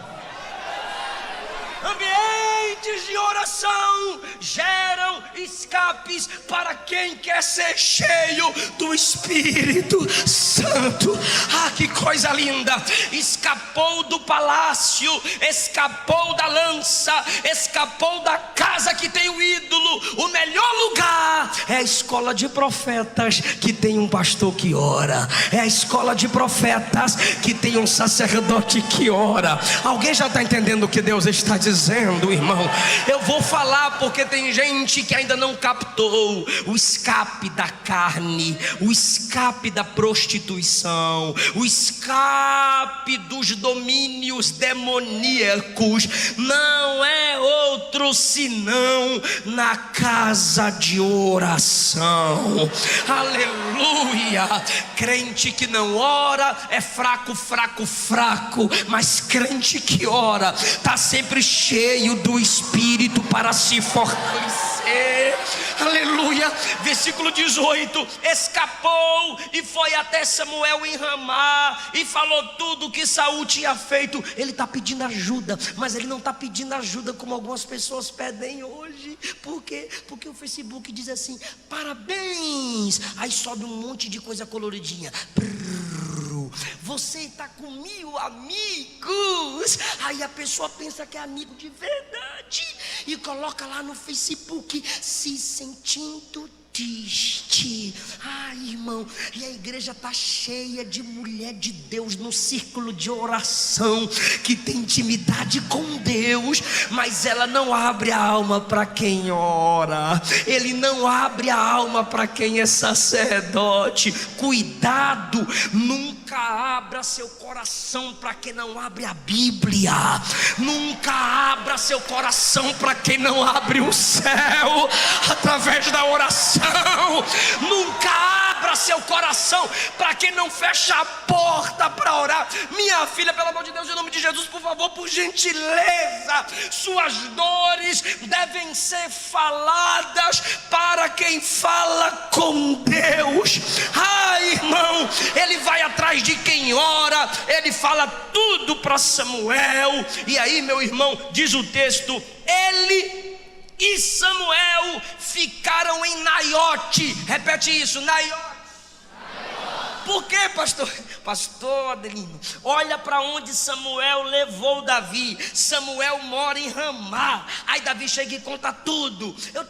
A: Ambientes de oração geram escapes para quem quer ser cheio do Espírito Santo. Ah, que coisa linda! Escapou do palácio, escapou da lança, escapou da casa que tem o ídolo. O melhor lugar é a escola de profetas que tem um pastor que ora, é a escola de profetas que tem um sacerdote que ora. Alguém já está entendendo o que Deus está dizendo? Irmão, eu vou falar porque tem gente que ainda não captou o escape da carne, o escape da prostituição, o escape dos domínios demoníacos. Não é outro senão na casa de oração. Aleluia! Crente que não ora é fraco, mas crente que ora está sempre cheio do Espírito para se fortalecer. Aleluia. Versículo 18: escapou e foi até Samuel em Ramá e falou tudo o que Saul tinha feito. Ele está pedindo ajuda, mas ele não está pedindo ajuda como algumas pessoas pedem hoje. Por quê? Porque o Facebook diz assim: parabéns, aí sobe um monte de coisa coloridinha. Você está com 1000 amigos. Aí a pessoa pensa que é amigo de verdade e coloca lá no Facebook se sentindo triste. Ai, irmão, e a igreja está cheia de mulher de Deus no círculo de oração, que tem intimidade com Deus, mas ela não abre a alma para quem ora. Ele não abre a alma para quem é sacerdote. Cuidado, nunca abra seu coração para quem não abre a Bíblia. Nunca abra seu coração para quem não abre o céu através da oração. Nunca abra seu coração para quem não fecha a porta para orar. Minha filha, pelo amor de Deus, em nome de Jesus, por favor, por gentileza, suas dores devem ser faladas para quem fala com Deus. Ai, irmão, ele vai atrás de quem ora. Ele fala tudo para Samuel. E aí, meu irmão, diz o texto, ele e Samuel ficaram em Naiote. Repete isso, Naiote. Por quê, pastor? Pastor Adelino, olha para onde Samuel levou Davi. Samuel mora em Ramá. Aí Davi chega e conta tudo. Eu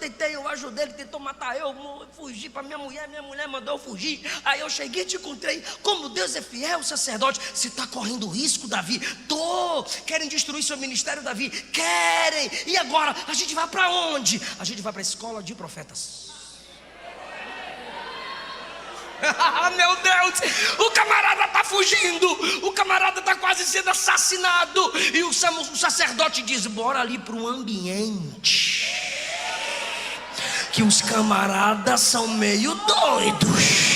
A: ajudei, ele tentou matar eu fugi para minha mulher mandou eu fugir. Aí eu cheguei e te encontrei. Como Deus é fiel, sacerdote. Você está correndo risco, Davi? Tô. Querem destruir seu ministério, Davi? Querem. E agora? A gente vai para onde? A gente vai para a escola de profetas. Meu Deus, o camarada está fugindo, o camarada está quase sendo assassinado. E o sacerdote diz, bora ali para o ambiente, que os camaradas são meio doidos.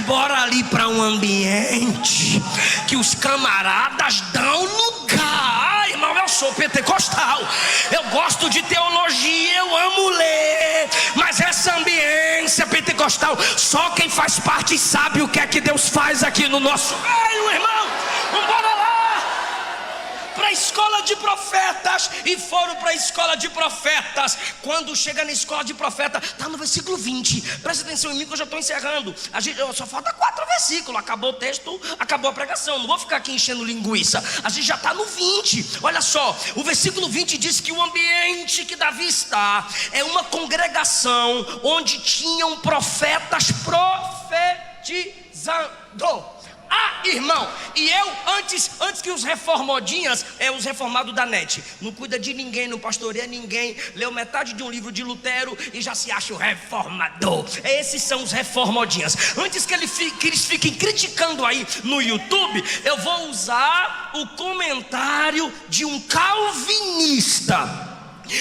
A: Bora ali para um ambiente que os camaradas dão lugar. Ai, irmão, eu sou pentecostal, eu gosto de teologia, eu amo ler, mas essa ambiência pentecostal, só quem faz parte sabe o que é que Deus faz aqui no nosso meio, irmão. Vambora lá para a escola de profetas. E foram para a escola de profetas. Quando chega na escola de profetas, está no versículo 20. Presta atenção em mim que eu já estou encerrando. Só falta 4 versículos. Acabou o texto, acabou a pregação. Não vou ficar aqui enchendo linguiça. A gente já está no 20. Olha só, o versículo 20 diz que o ambiente que Davi está é uma congregação onde tinham profetas profetizando. Ah, irmão, e eu antes que os reformodinhas, os reformados da net, não cuida de ninguém, não pastoreia ninguém, leu metade de um livro de Lutero e já se acha o reformador. Esses são os reformodinhas. Antes que eles fiquem criticando aí no YouTube, eu vou usar o comentário de um calvinista.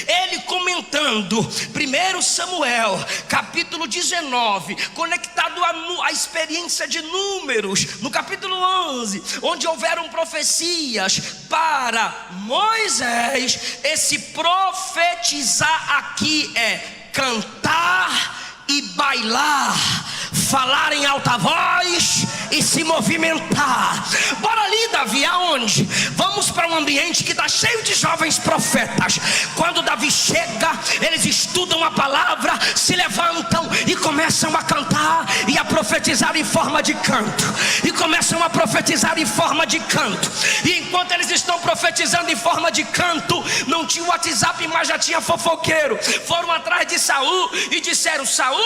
A: Ele comentando 1 Samuel capítulo 19, conectado à experiência de Números, no capítulo 11, onde houveram profecias para Moisés. Esse profetizar aqui é cantar e bailar, falar em alta voz e se movimentar. Bora ali, Davi, aonde? Vamos para um ambiente que está cheio de jovens profetas. Quando Davi chega, eles estudam a palavra, se levantam e começam a cantar e a profetizar em forma de canto. E começam a profetizar em forma de canto. E enquanto eles estão profetizando em forma de canto, não tinha WhatsApp, mas já tinha fofoqueiro. Foram atrás de Saul e disseram: Saul,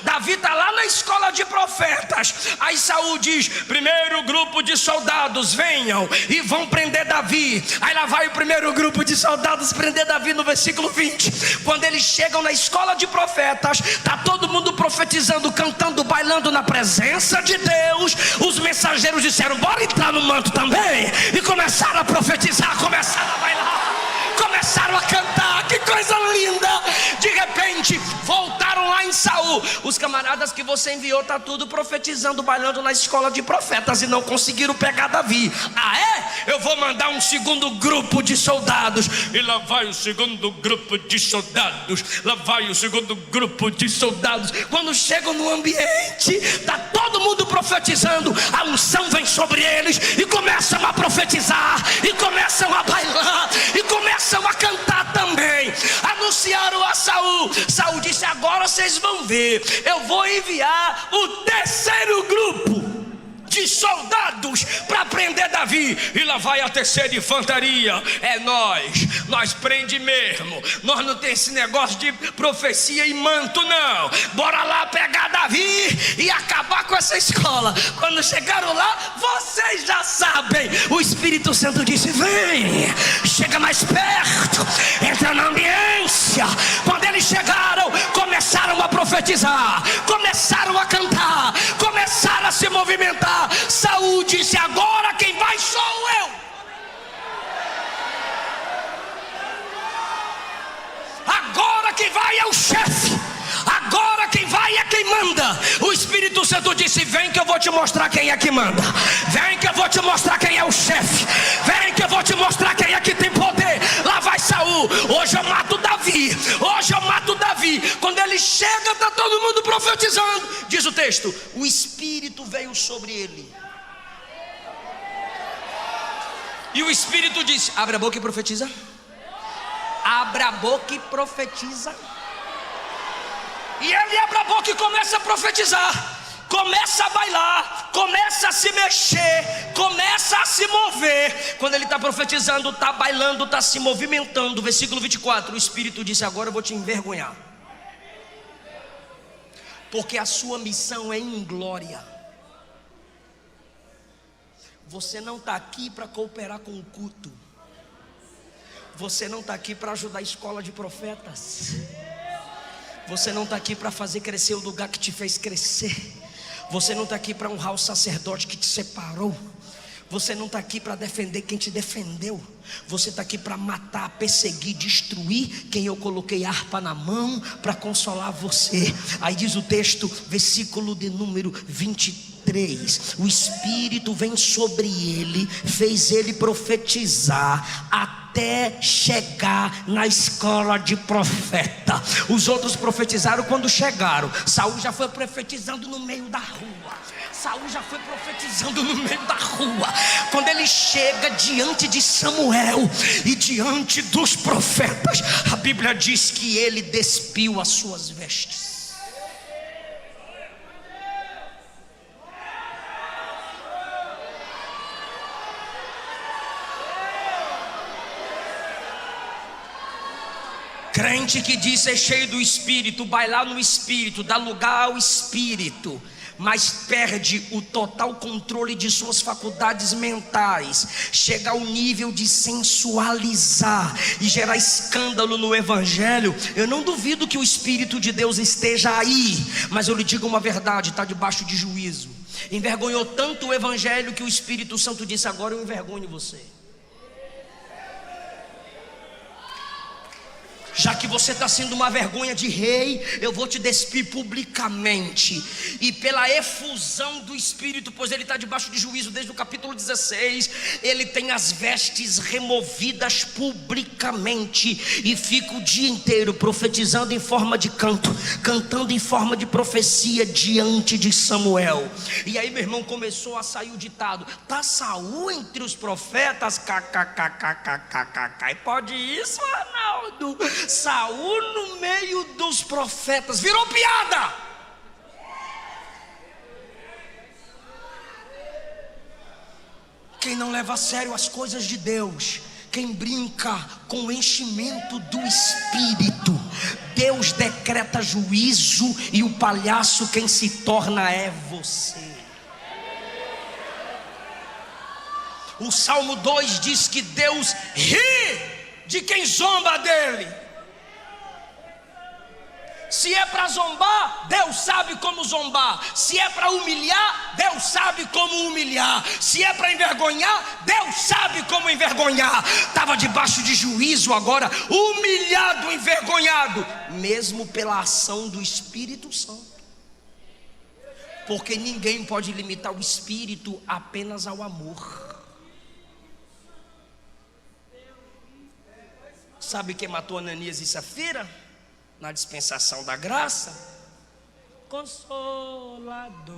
A: Davi está lá na escola de profetas. Aí Saul diz: primeiro grupo de soldados, venham e vão prender Davi. Aí lá vai o primeiro grupo de soldados prender Davi no versículo 20. Quando eles chegam na escola de profetas, está todo mundo profetizando, cantando, bailando na presença de Deus. Os mensageiros disseram: bora entrar no manto também. E começaram a profetizar, começaram a bailar, começaram a cantar. Que coisa linda! De repente voltaram lá em Saul. Os camaradas que você enviou tá tudo profetizando, bailando na escola de profetas e não conseguiram pegar Davi. Ah, é? Eu vou mandar um segundo grupo de soldados. E lá vai o segundo grupo de soldados. Lá vai o segundo grupo de soldados. Quando chegam no ambiente, tá todo mundo profetizando. A unção vem sobre eles e começam a profetizar, e começam a bailar, e começam a cantar também. Anunciaram a Saul. Saul disse: agora vocês vão ver, eu vou enviar o terceiro grupo de soldados para prender Davi. Davi, e lá vai a terceira infantaria. É nós prende mesmo. Nós não tem esse negócio de profecia e manto, não. Bora lá pegar Davi e acabar com essa escola. Quando chegaram lá, vocês já sabem, o Espírito Santo disse: vem, chega mais perto, entra na ambiência. Quando eles chegaram, começaram a profetizar, começaram a cantar, começaram a se movimentar. Saul disse: agora quem vai sou eu. Agora quem vai é o chefe. Agora quem vai é quem manda. O Espírito Santo disse: vem que eu vou te mostrar quem é que manda. Vem que eu vou te mostrar quem é o chefe. Vem que eu vou te mostrar quem é que tem poder. Lá vai Saul: hoje eu mato Davi, hoje eu mato Davi. Quando ele chega, está todo mundo profetizando. Diz o texto: o Espírito veio sobre ele. E o Espírito disse: abre a boca e profetiza. Abra a boca e profetiza. E ele abre a boca e começa a profetizar. Começa a bailar, começa a se mexer, começa a se mover. Quando ele está profetizando, está bailando, está se movimentando. Versículo 24, o Espírito disse: agora eu vou te envergonhar, porque a sua missão é inglória. Você não está aqui para cooperar com o culto. Você não está aqui para ajudar a escola de profetas. Você não está aqui para fazer crescer o lugar que te fez crescer. Você não está aqui para honrar o sacerdote que te separou. Você não está aqui para defender quem te defendeu. Você está aqui para matar, perseguir, destruir quem eu coloquei harpa na mão para consolar você. Aí diz o texto, versículo de número 23: o Espírito vem sobre ele, fez ele profetizar até chegar na escola de profeta. Os outros profetizaram quando chegaram. Saul já foi profetizando no meio da rua. Saul já foi profetizando no meio da rua. Quando ele chega diante de Samuel e diante dos profetas, a Bíblia diz que ele despiu as suas vestes. Crente que diz ser cheio do Espírito, bailar no Espírito, dá lugar ao Espírito, mas perde o total controle de suas faculdades mentais, chega ao nível de sensualizar e gerar escândalo no Evangelho. Eu não duvido que o Espírito de Deus esteja aí, mas eu lhe digo uma verdade: está debaixo de juízo. Envergonhou tanto o Evangelho que o Espírito Santo disse: agora eu envergonho você. Já que você está sendo uma vergonha de rei, eu vou te despir publicamente. E pela efusão do Espírito, pois ele está debaixo de juízo desde o capítulo 16, ele tem as vestes removidas publicamente e fica o dia inteiro profetizando em forma de canto, cantando em forma de profecia diante de Samuel. E aí, meu irmão, começou a sair o ditado: tá Saul entre os profetas? E pode isso, Arnaldo? Saul no meio dos profetas, virou piada. Quem não leva a sério as coisas de Deus, quem brinca com o enchimento do Espírito, Deus decreta juízo e o palhaço quem se torna é você. O Salmo 2 diz que Deus ri de quem zomba dele. Se é para zombar, Deus sabe como zombar. Se é para humilhar, Deus sabe como humilhar. Se é para envergonhar, Deus sabe como envergonhar. Estava debaixo de juízo, agora humilhado, envergonhado, mesmo pela ação do Espírito Santo. Porque ninguém pode limitar o Espírito apenas ao amor. Sabe quem matou Ananias e Safira? Na dispensação da graça, Consolador.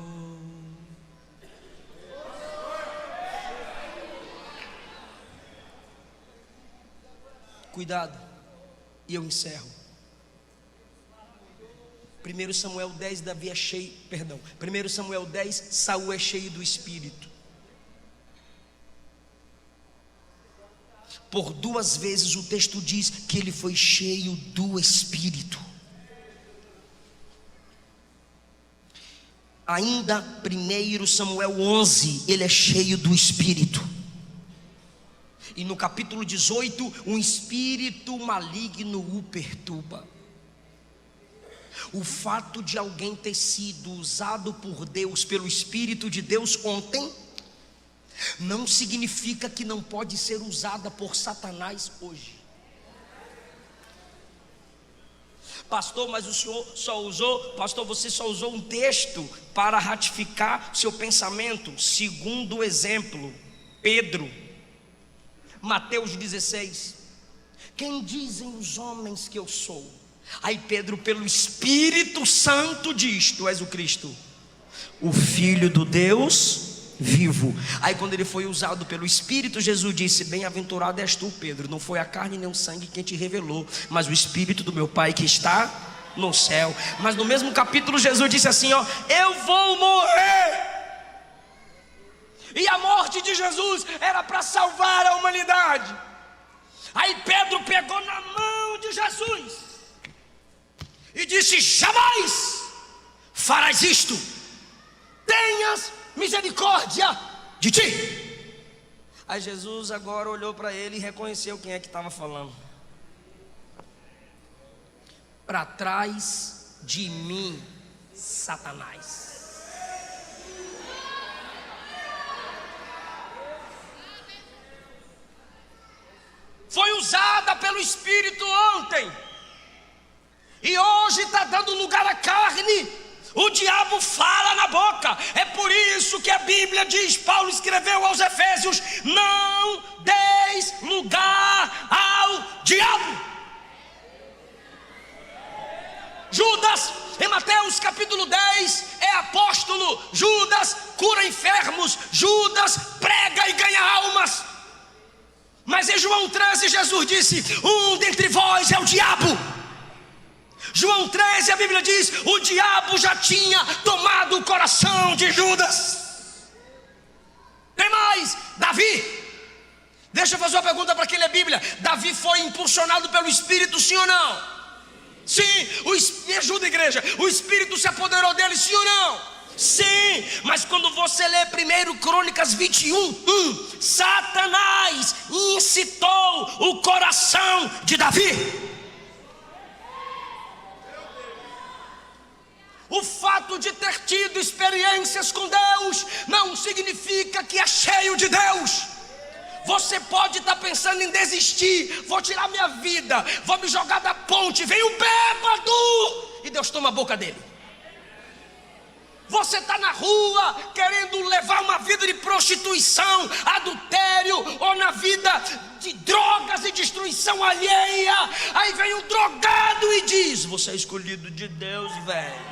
A: Cuidado, e eu encerro. 1 Samuel 10, Davi é cheio, 1 Samuel 10, Saul é cheio do Espírito. Por 2 vezes o texto diz que ele foi cheio do Espírito. Ainda 1 Samuel 11, ele é cheio do Espírito. E no capítulo 18, um espírito maligno o perturba. O fato de alguém ter sido usado por Deus, pelo Espírito de Deus ontem, não significa que não pode ser usada por Satanás hoje. Pastor, mas o senhor só usou, pastor, você só usou um texto para ratificar seu pensamento. Segundo o exemplo, Pedro, Mateus 16, quem dizem os homens que eu sou? Aí Pedro, pelo Espírito Santo, diz: tu és o Cristo, o Filho do Deus vivo. Aí quando ele foi usado pelo Espírito, Jesus disse: bem-aventurado és tu, Pedro, não foi a carne nem o sangue quem te revelou, mas o Espírito do meu Pai que está no céu. Mas no mesmo capítulo Jesus disse assim, ó: eu vou morrer. E a morte de Jesus era para salvar a humanidade. Aí Pedro pegou na mão de Jesus e disse: jamais farás isto, tenhas misericórdia de ti. Aí Jesus agora olhou para ele e reconheceu quem é que estava falando. Para trás de mim, Satanás. Foi usada pelo Espírito ontem, e hoje está dando lugar à carne. O diabo fala na boca. É por isso que a Bíblia diz, Paulo escreveu aos Efésios: não deis lugar ao diabo. Judas, em Mateus capítulo 10, é apóstolo. Judas cura enfermos. Judas prega e ganha almas. Mas em João 13 Jesus disse: um dentre vós é o diabo. João 13 a Bíblia diz: o diabo já tinha tomado o coração de Judas. Tem mais, Davi. Deixa eu fazer uma pergunta para quem lê Bíblia. Davi foi impulsionado pelo Espírito, sim ou não? Sim. Me ajuda, igreja. O Espírito se apoderou dele, sim ou não? Sim, mas quando você lê 1 Crônicas 21, Satanás incitou o coração de Davi. O fato de ter tido experiências com Deus não significa que é cheio de Deus. Você pode estar pensando em desistir, vou tirar minha vida, vou me jogar da ponte, vem o bêbado, e Deus toma a boca dele. Você está na rua querendo levar uma vida de prostituição, adultério, ou na vida de drogas e destruição alheia. Aí vem um drogado e diz: você é escolhido de Deus, velho.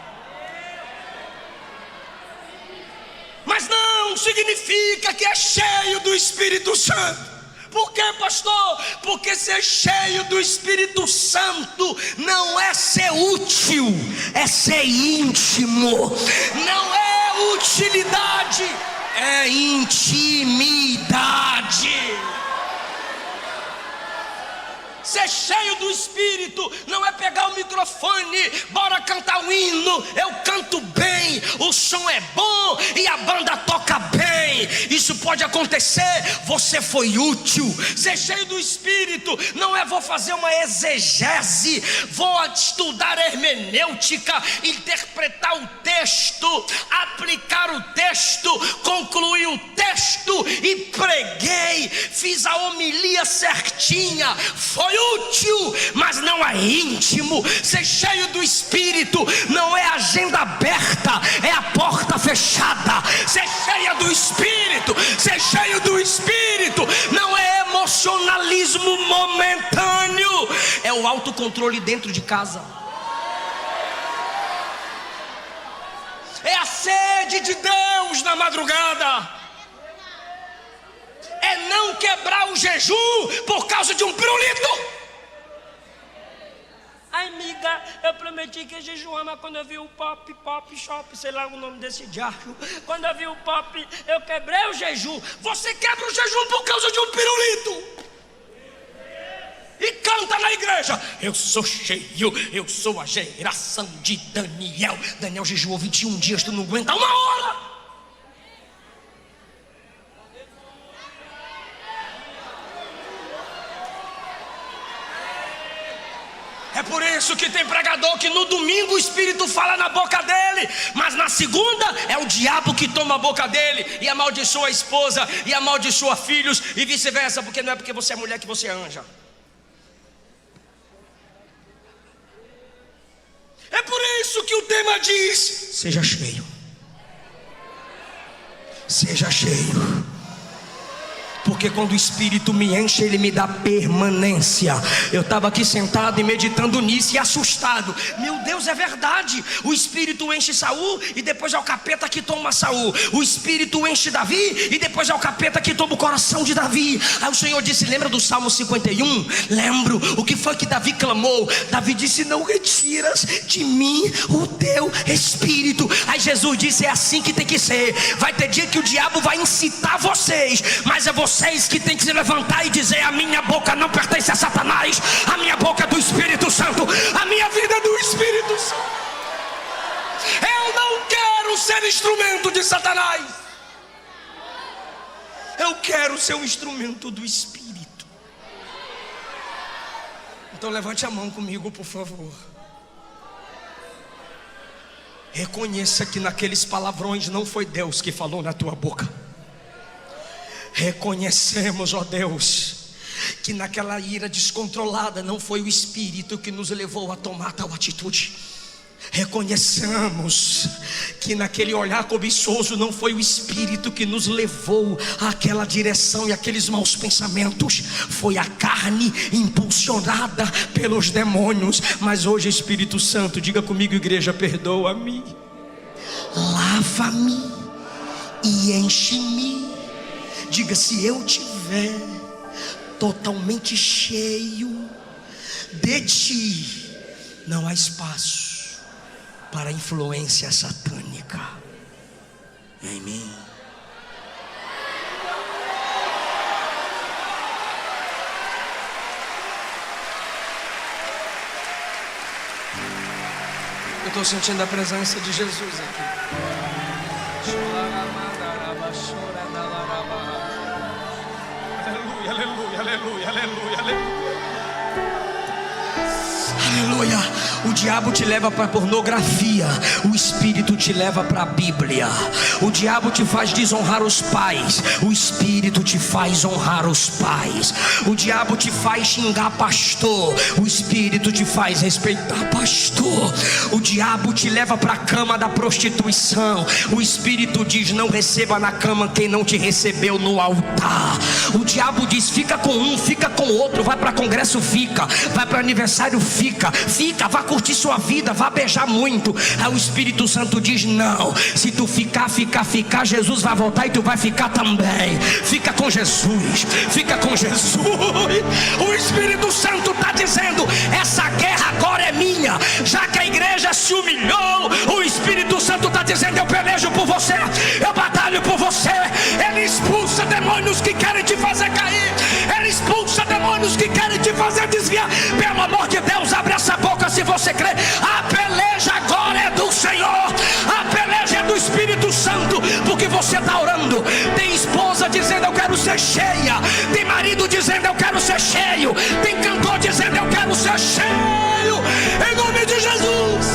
A: Mas não significa que é cheio do Espírito Santo. Por quê, pastor? Porque ser cheio do Espírito Santo não é ser útil, é ser íntimo. Não é utilidade, é intimidade. Ser cheio do Espírito não é pegar o microfone, bora cantar um hino, eu canto bem, o som é bom e a banda toca bem. Isso pode acontecer, você foi útil. Ser cheio do Espírito não é vou fazer uma exegese, vou estudar hermenêutica, interpretar o texto, aplicar o texto, concluir o texto e preguei, fiz a homilia certinha. Foi útil, mas não é íntimo. Ser cheio do Espírito não é agenda aberta, é a porta fechada. Ser cheia do Espírito, ser cheio do Espírito não é emocionalismo momentâneo, é o autocontrole dentro de casa. É a sede de Deus na madrugada. É não quebrar o jejum por causa de um pirulito. Ai, amiga, eu prometi que ia jejuar, mas quando eu vi o pop shop, sei lá o nome desse diacho, quando eu vi o pop, eu quebrei o jejum. Você quebra o jejum por causa de um pirulito. e canta na igreja: eu sou cheio, eu sou a geração de Daniel. Daniel jejuou 21 dias, tu não aguenta uma hora. É por isso que tem pregador que no domingo o Espírito fala na boca dele, mas na segunda é o diabo que toma a boca dele e amaldiçoa a esposa e amaldiçoa filhos e vice-versa, porque não é porque você é mulher que você é anja. É por isso que o tema diz: seja cheio, seja cheio. Porque quando o Espírito me enche, Ele me dá permanência. Eu estava aqui sentado e meditando nisso e assustado. Meu Deus, é verdade. O Espírito enche Saul e depois é o capeta que toma Saul. O Espírito enche Davi e depois é o capeta que toma o coração de Davi. Aí o Senhor disse: lembra do Salmo 51? Lembro. O que foi que Davi clamou? Davi disse: não retiras de mim o teu Espírito. Aí Jesus disse: é assim que tem que ser. Vai ter dia que o diabo vai incitar vocês, mas é vocês que tem que se levantar e dizer: a minha boca não pertence a Satanás, a minha boca é do Espírito Santo, a minha vida é do Espírito Santo. Eu não quero ser instrumento de Satanás, eu quero ser um instrumento do Espírito. Então levante a mão comigo, por favor. Reconheça que naqueles palavrões não foi Deus que falou na tua boca. Reconhecemos, ó Deus, que naquela ira descontrolada não foi o Espírito que nos levou a tomar tal atitude. Reconheçamos que naquele olhar cobiçoso não foi o Espírito que nos levou àquela direção e aqueles maus pensamentos. Foi a carne impulsionada pelos demônios. Mas hoje, Espírito Santo, diga comigo, igreja: perdoa-me, lava-me e enche-me. Diga: se eu tiver totalmente cheio de ti, não há espaço para influência satânica em mim. Eu estou sentindo a presença de Jesus aqui. Aleluia, aleluia, aleluia, aleluia. Aleluia. O diabo te leva para a pornografia, o Espírito te leva para a Bíblia. O diabo te faz desonrar os pais, o Espírito te faz honrar os pais. O diabo te faz xingar pastor, o Espírito te faz respeitar pastor. O diabo te leva para a cama da prostituição, o Espírito diz: não receba na cama quem não te recebeu no altar. O diabo diz: fica com um, fica com outro, vai para congresso, fica, vai para aniversário, fica, vá curtir sua vida, vá beijar muito. Aí o Espírito Santo diz: não, se tu ficar, Jesus vai voltar e tu vai ficar também. Fica com Jesus, fica com Jesus. O Espírito Santo está dizendo: essa guerra agora é minha. Já que a igreja se humilhou, o Espírito Santo está dizendo: eu pelejo por você, eu batalho por você. Ele expulsa demônios que querem te fazer cair, ele expulsa demônios que querem te fazer desviar. Pelo amor de Deus, abre essa boca se você crê. A peleja agora é do Senhor, a peleja é do Espírito Santo, porque você está orando. Tem esposa dizendo: eu quero ser cheia. Tem marido dizendo: eu quero ser cheio. Tem cantor dizendo: eu quero ser cheio. Em nome de Jesus.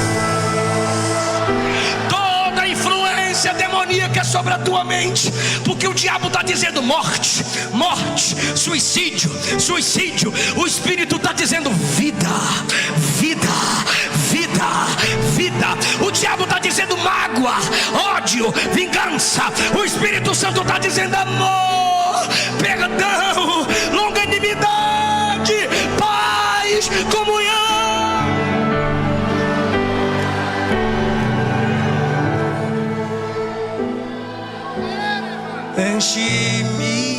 A: Toda influência demoníaca é sobre a tua mente, porque o diabo está dizendo: morte, morte, suicídio, suicídio. O Espírito está dizendo: vida, vida, vida, vida. O diabo está dizendo: mágoa, ódio, vingança. O Espírito Santo está dizendo: amor, perdão, longanimidade, paz, comunhão. Enche-me.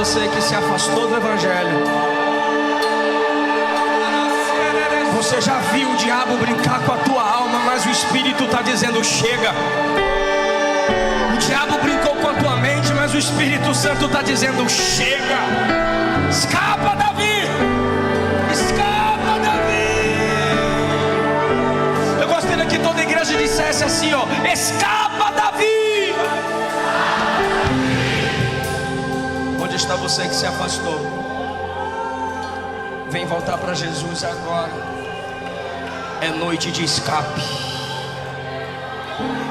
A: você que se afastou do Evangelho. Você já viu o diabo brincar com a tua alma, mas o Espírito está dizendo: chega. O diabo brincou com a tua mente, mas o Espírito Santo está dizendo: chega. Escapa, Davi. Escapa, Davi. Eu gostaria que toda a igreja dissesse assim, ó: escapa, Davi. Onde está você que se afastou? Vem voltar para Jesus agora. É noite de escape.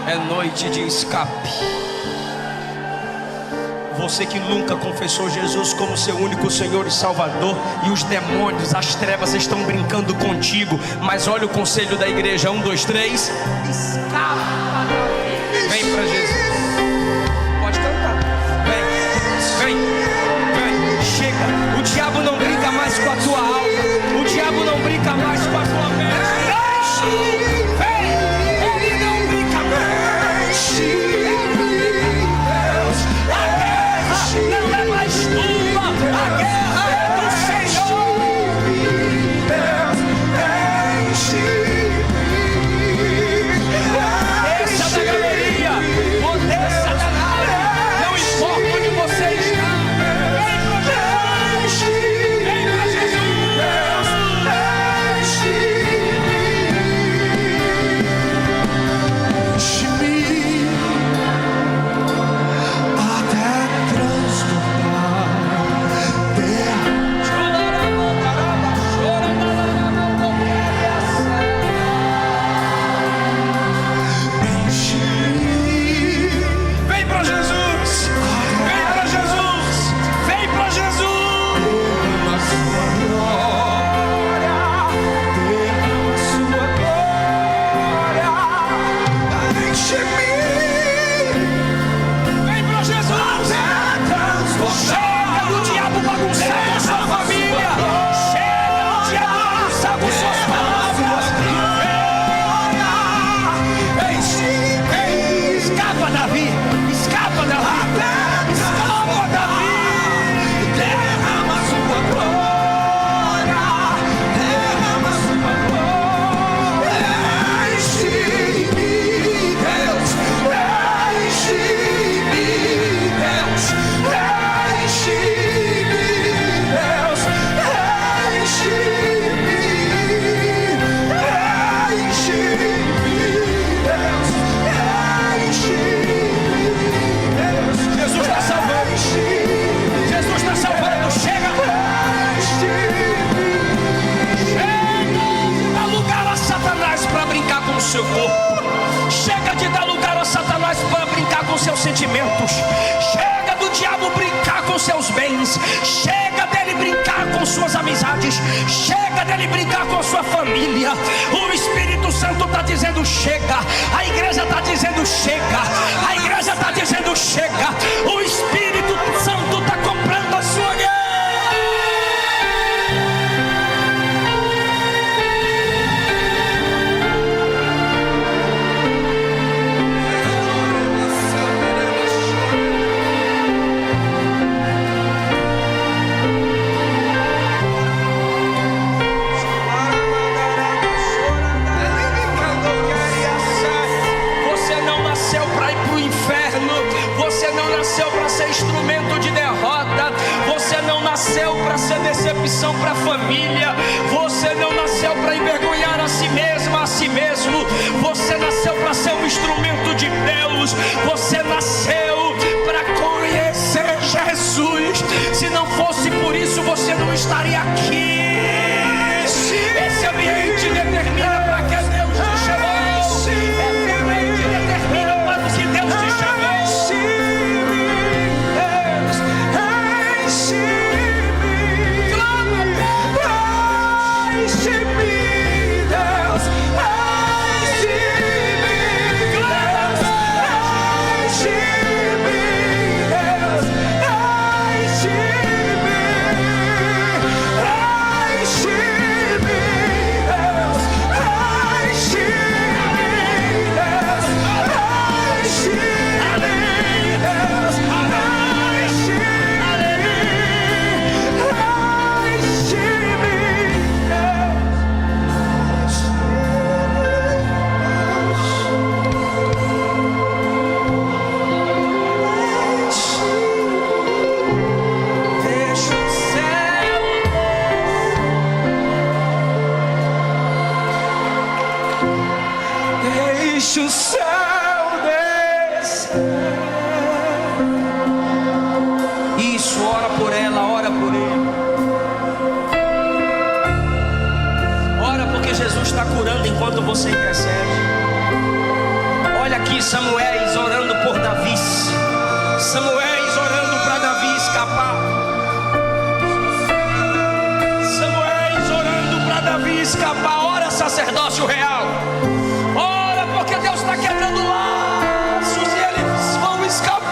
A: É noite de escape. Você que nunca confessou Jesus como seu único Senhor e Salvador, e os demônios, as trevas estão brincando contigo, mas olha o conselho da igreja: 1, 2, 3, escapa. Vem para Jesus. Pode cantar. Vem. Chega. O diabo não brinca mais com a tua alma. O diabo não brinca mais com a tua mente. Vem. Ele não brinca mais. A guerra não é mais tua. A guerra é do Senhor. Desça da galeria. Ou desça da nave. Não importa onde você está. Seu corpo. Chega de dar lugar a Satanás para brincar com seus sentimentos. Chega do diabo brincar com seus bens. Chega dele brincar com suas amizades. Chega dele brincar com a sua família. O Espírito Santo está dizendo: chega. A igreja está dizendo: chega. A igreja está dizendo: chega. O Espírito Santo está comprando a sua guerra. Instrumento de derrota. Você não nasceu para ser decepção para a família. Você não nasceu para envergonhar a si mesma, a si mesmo. Você nasceu para ser um instrumento de Deus. Você nasceu para conhecer Jesus. Se não fosse por isso, você não estaria aqui. Esse ambiente determina para que Deus te chamou. Esse ambiente determina para que Deus te chamou.
B: deixa o céu descer.
A: Isso, ora por ela, ora por ele. Ora porque Jesus está curando enquanto você intercede. Olha aqui Samuel orando por Davi. Samuel orando para Davi escapar. Samuel orando para Davi escapar. Ora, sacerdócio real. Ora porque Deus está quebrando laços e eles vão escapar.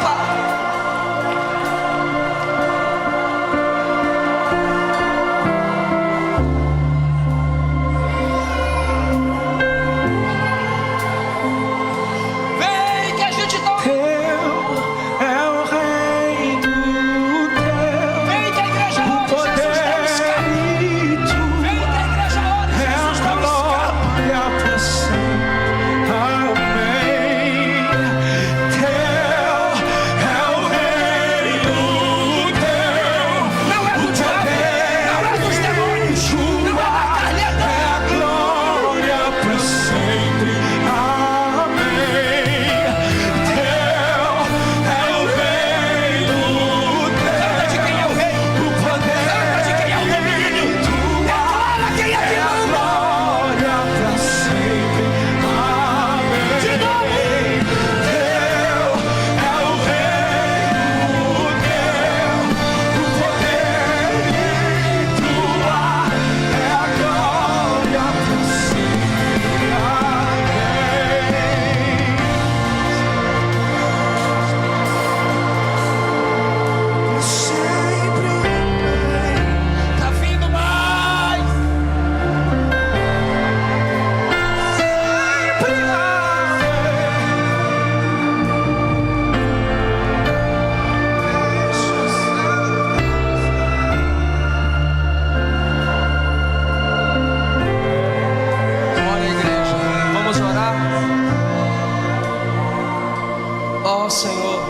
A: Senhor,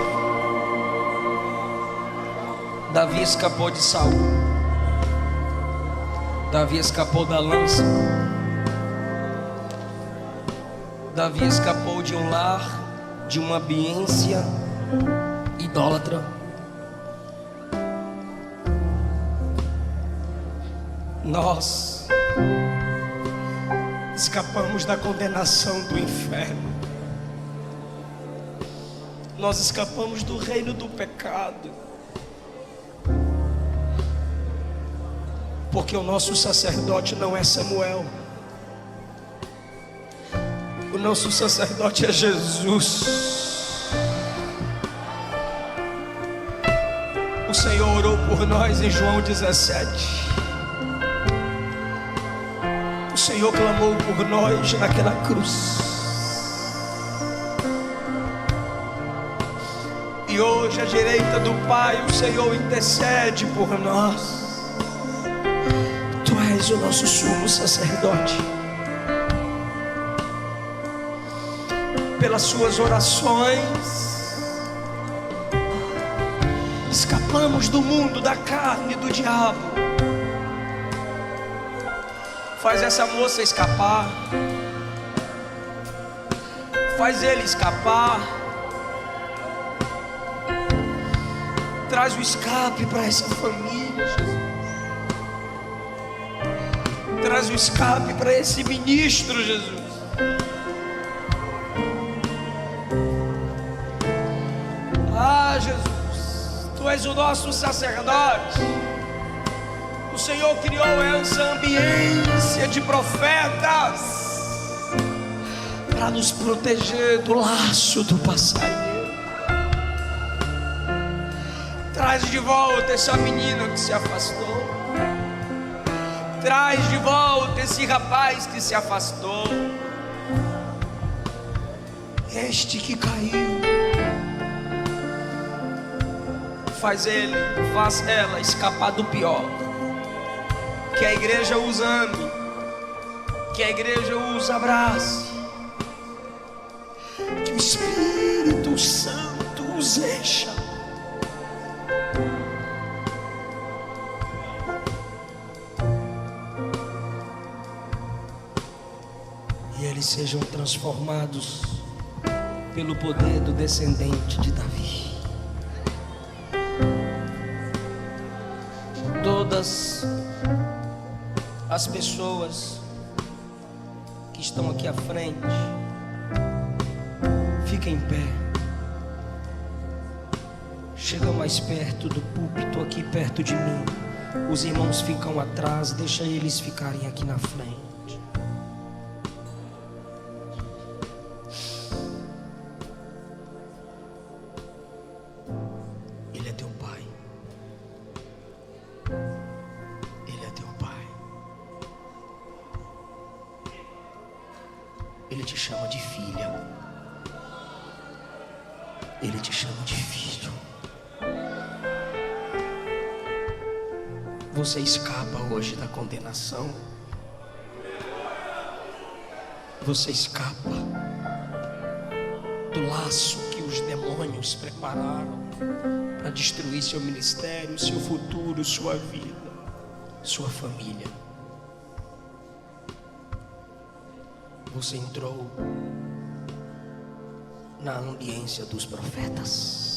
A: Davi escapou de Saul, Davi escapou da lança, Davi escapou de um lar, de uma ambiência idólatra. Nós escapamos da condenação do inferno. Nós escapamos do reino do pecado, porque o nosso sacerdote não é Samuel, o nosso sacerdote é Jesus. O Senhor orou por nós em João 17. O Senhor clamou por nós naquela cruz. E hoje à direita do Pai o Senhor intercede por nós. Tu és o nosso sumo sacerdote. Pelas suas orações escapamos do mundo, da carne e do diabo. Faz essa moça escapar. Faz ele escapar. Traz o escape para essa família, Jesus. Traz o escape para esse ministro, Jesus. Ah, Jesus, Tu és o nosso sacerdote. O Senhor criou essa ambiência de profetas para nos proteger do laço do passarinho. Traz de volta essa menina que se afastou. Traz de volta esse rapaz que se afastou. Este que caiu. Faz ela escapar do pior. Que a igreja os ame. Que a igreja os abrace. Que o Espírito Santo os encha. E eles sejam transformados pelo poder do descendente de Davi. Todas as pessoas que estão aqui à frente, fiquem em pé. Chega mais perto do púlpito, aqui perto de mim. Os irmãos ficam atrás, deixa eles ficarem aqui na frente. Ele é teu pai. Ele é teu pai. Ele te chama de filha. Ele te chama de filho. Você escapa hoje da condenação. Você escapa do laço que os demônios prepararam para destruir seu ministério, seu futuro, sua vida, sua família. Você entrou na ambiência dos profetas.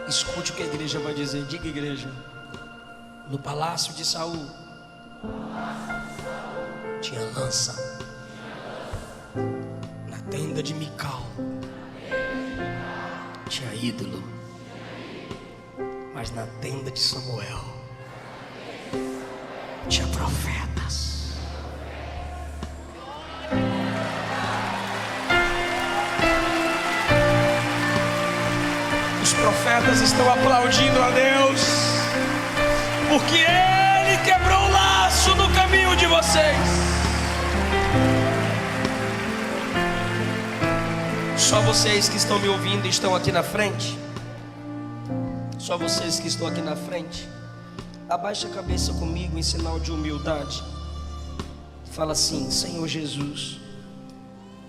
A: Escute o que a igreja vai dizer. Diga, igreja. No palácio de Saul tinha lança. Na tenda de Mical tinha ídolo. Mas na tenda de Samuel tinha profetas. Os profetas estão aplaudindo a Deus, porque Ele quebrou o laço no caminho de vocês. Só vocês que estão me ouvindo estão aqui na frente. Só vocês que estão aqui na frente. Abaixa a cabeça comigo em sinal de humildade. Fala assim: Senhor Jesus,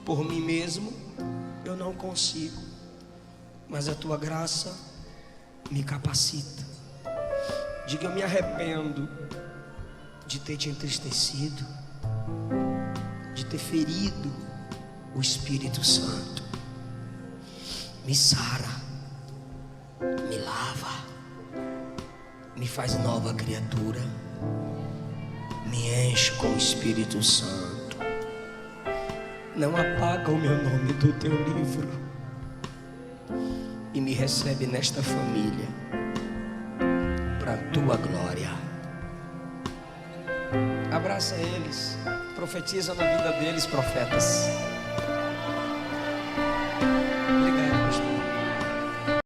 A: por mim mesmo eu não consigo, mas a tua graça me capacita. Diga: eu me arrependo de ter te entristecido, de ter ferido o Espírito Santo. Me sara, me lava, me faz nova criatura, me enche com o Espírito Santo. Não apaga o meu nome do teu livro e me recebe nesta família para a tua glória. Abraça eles, profetiza na vida deles, profetas.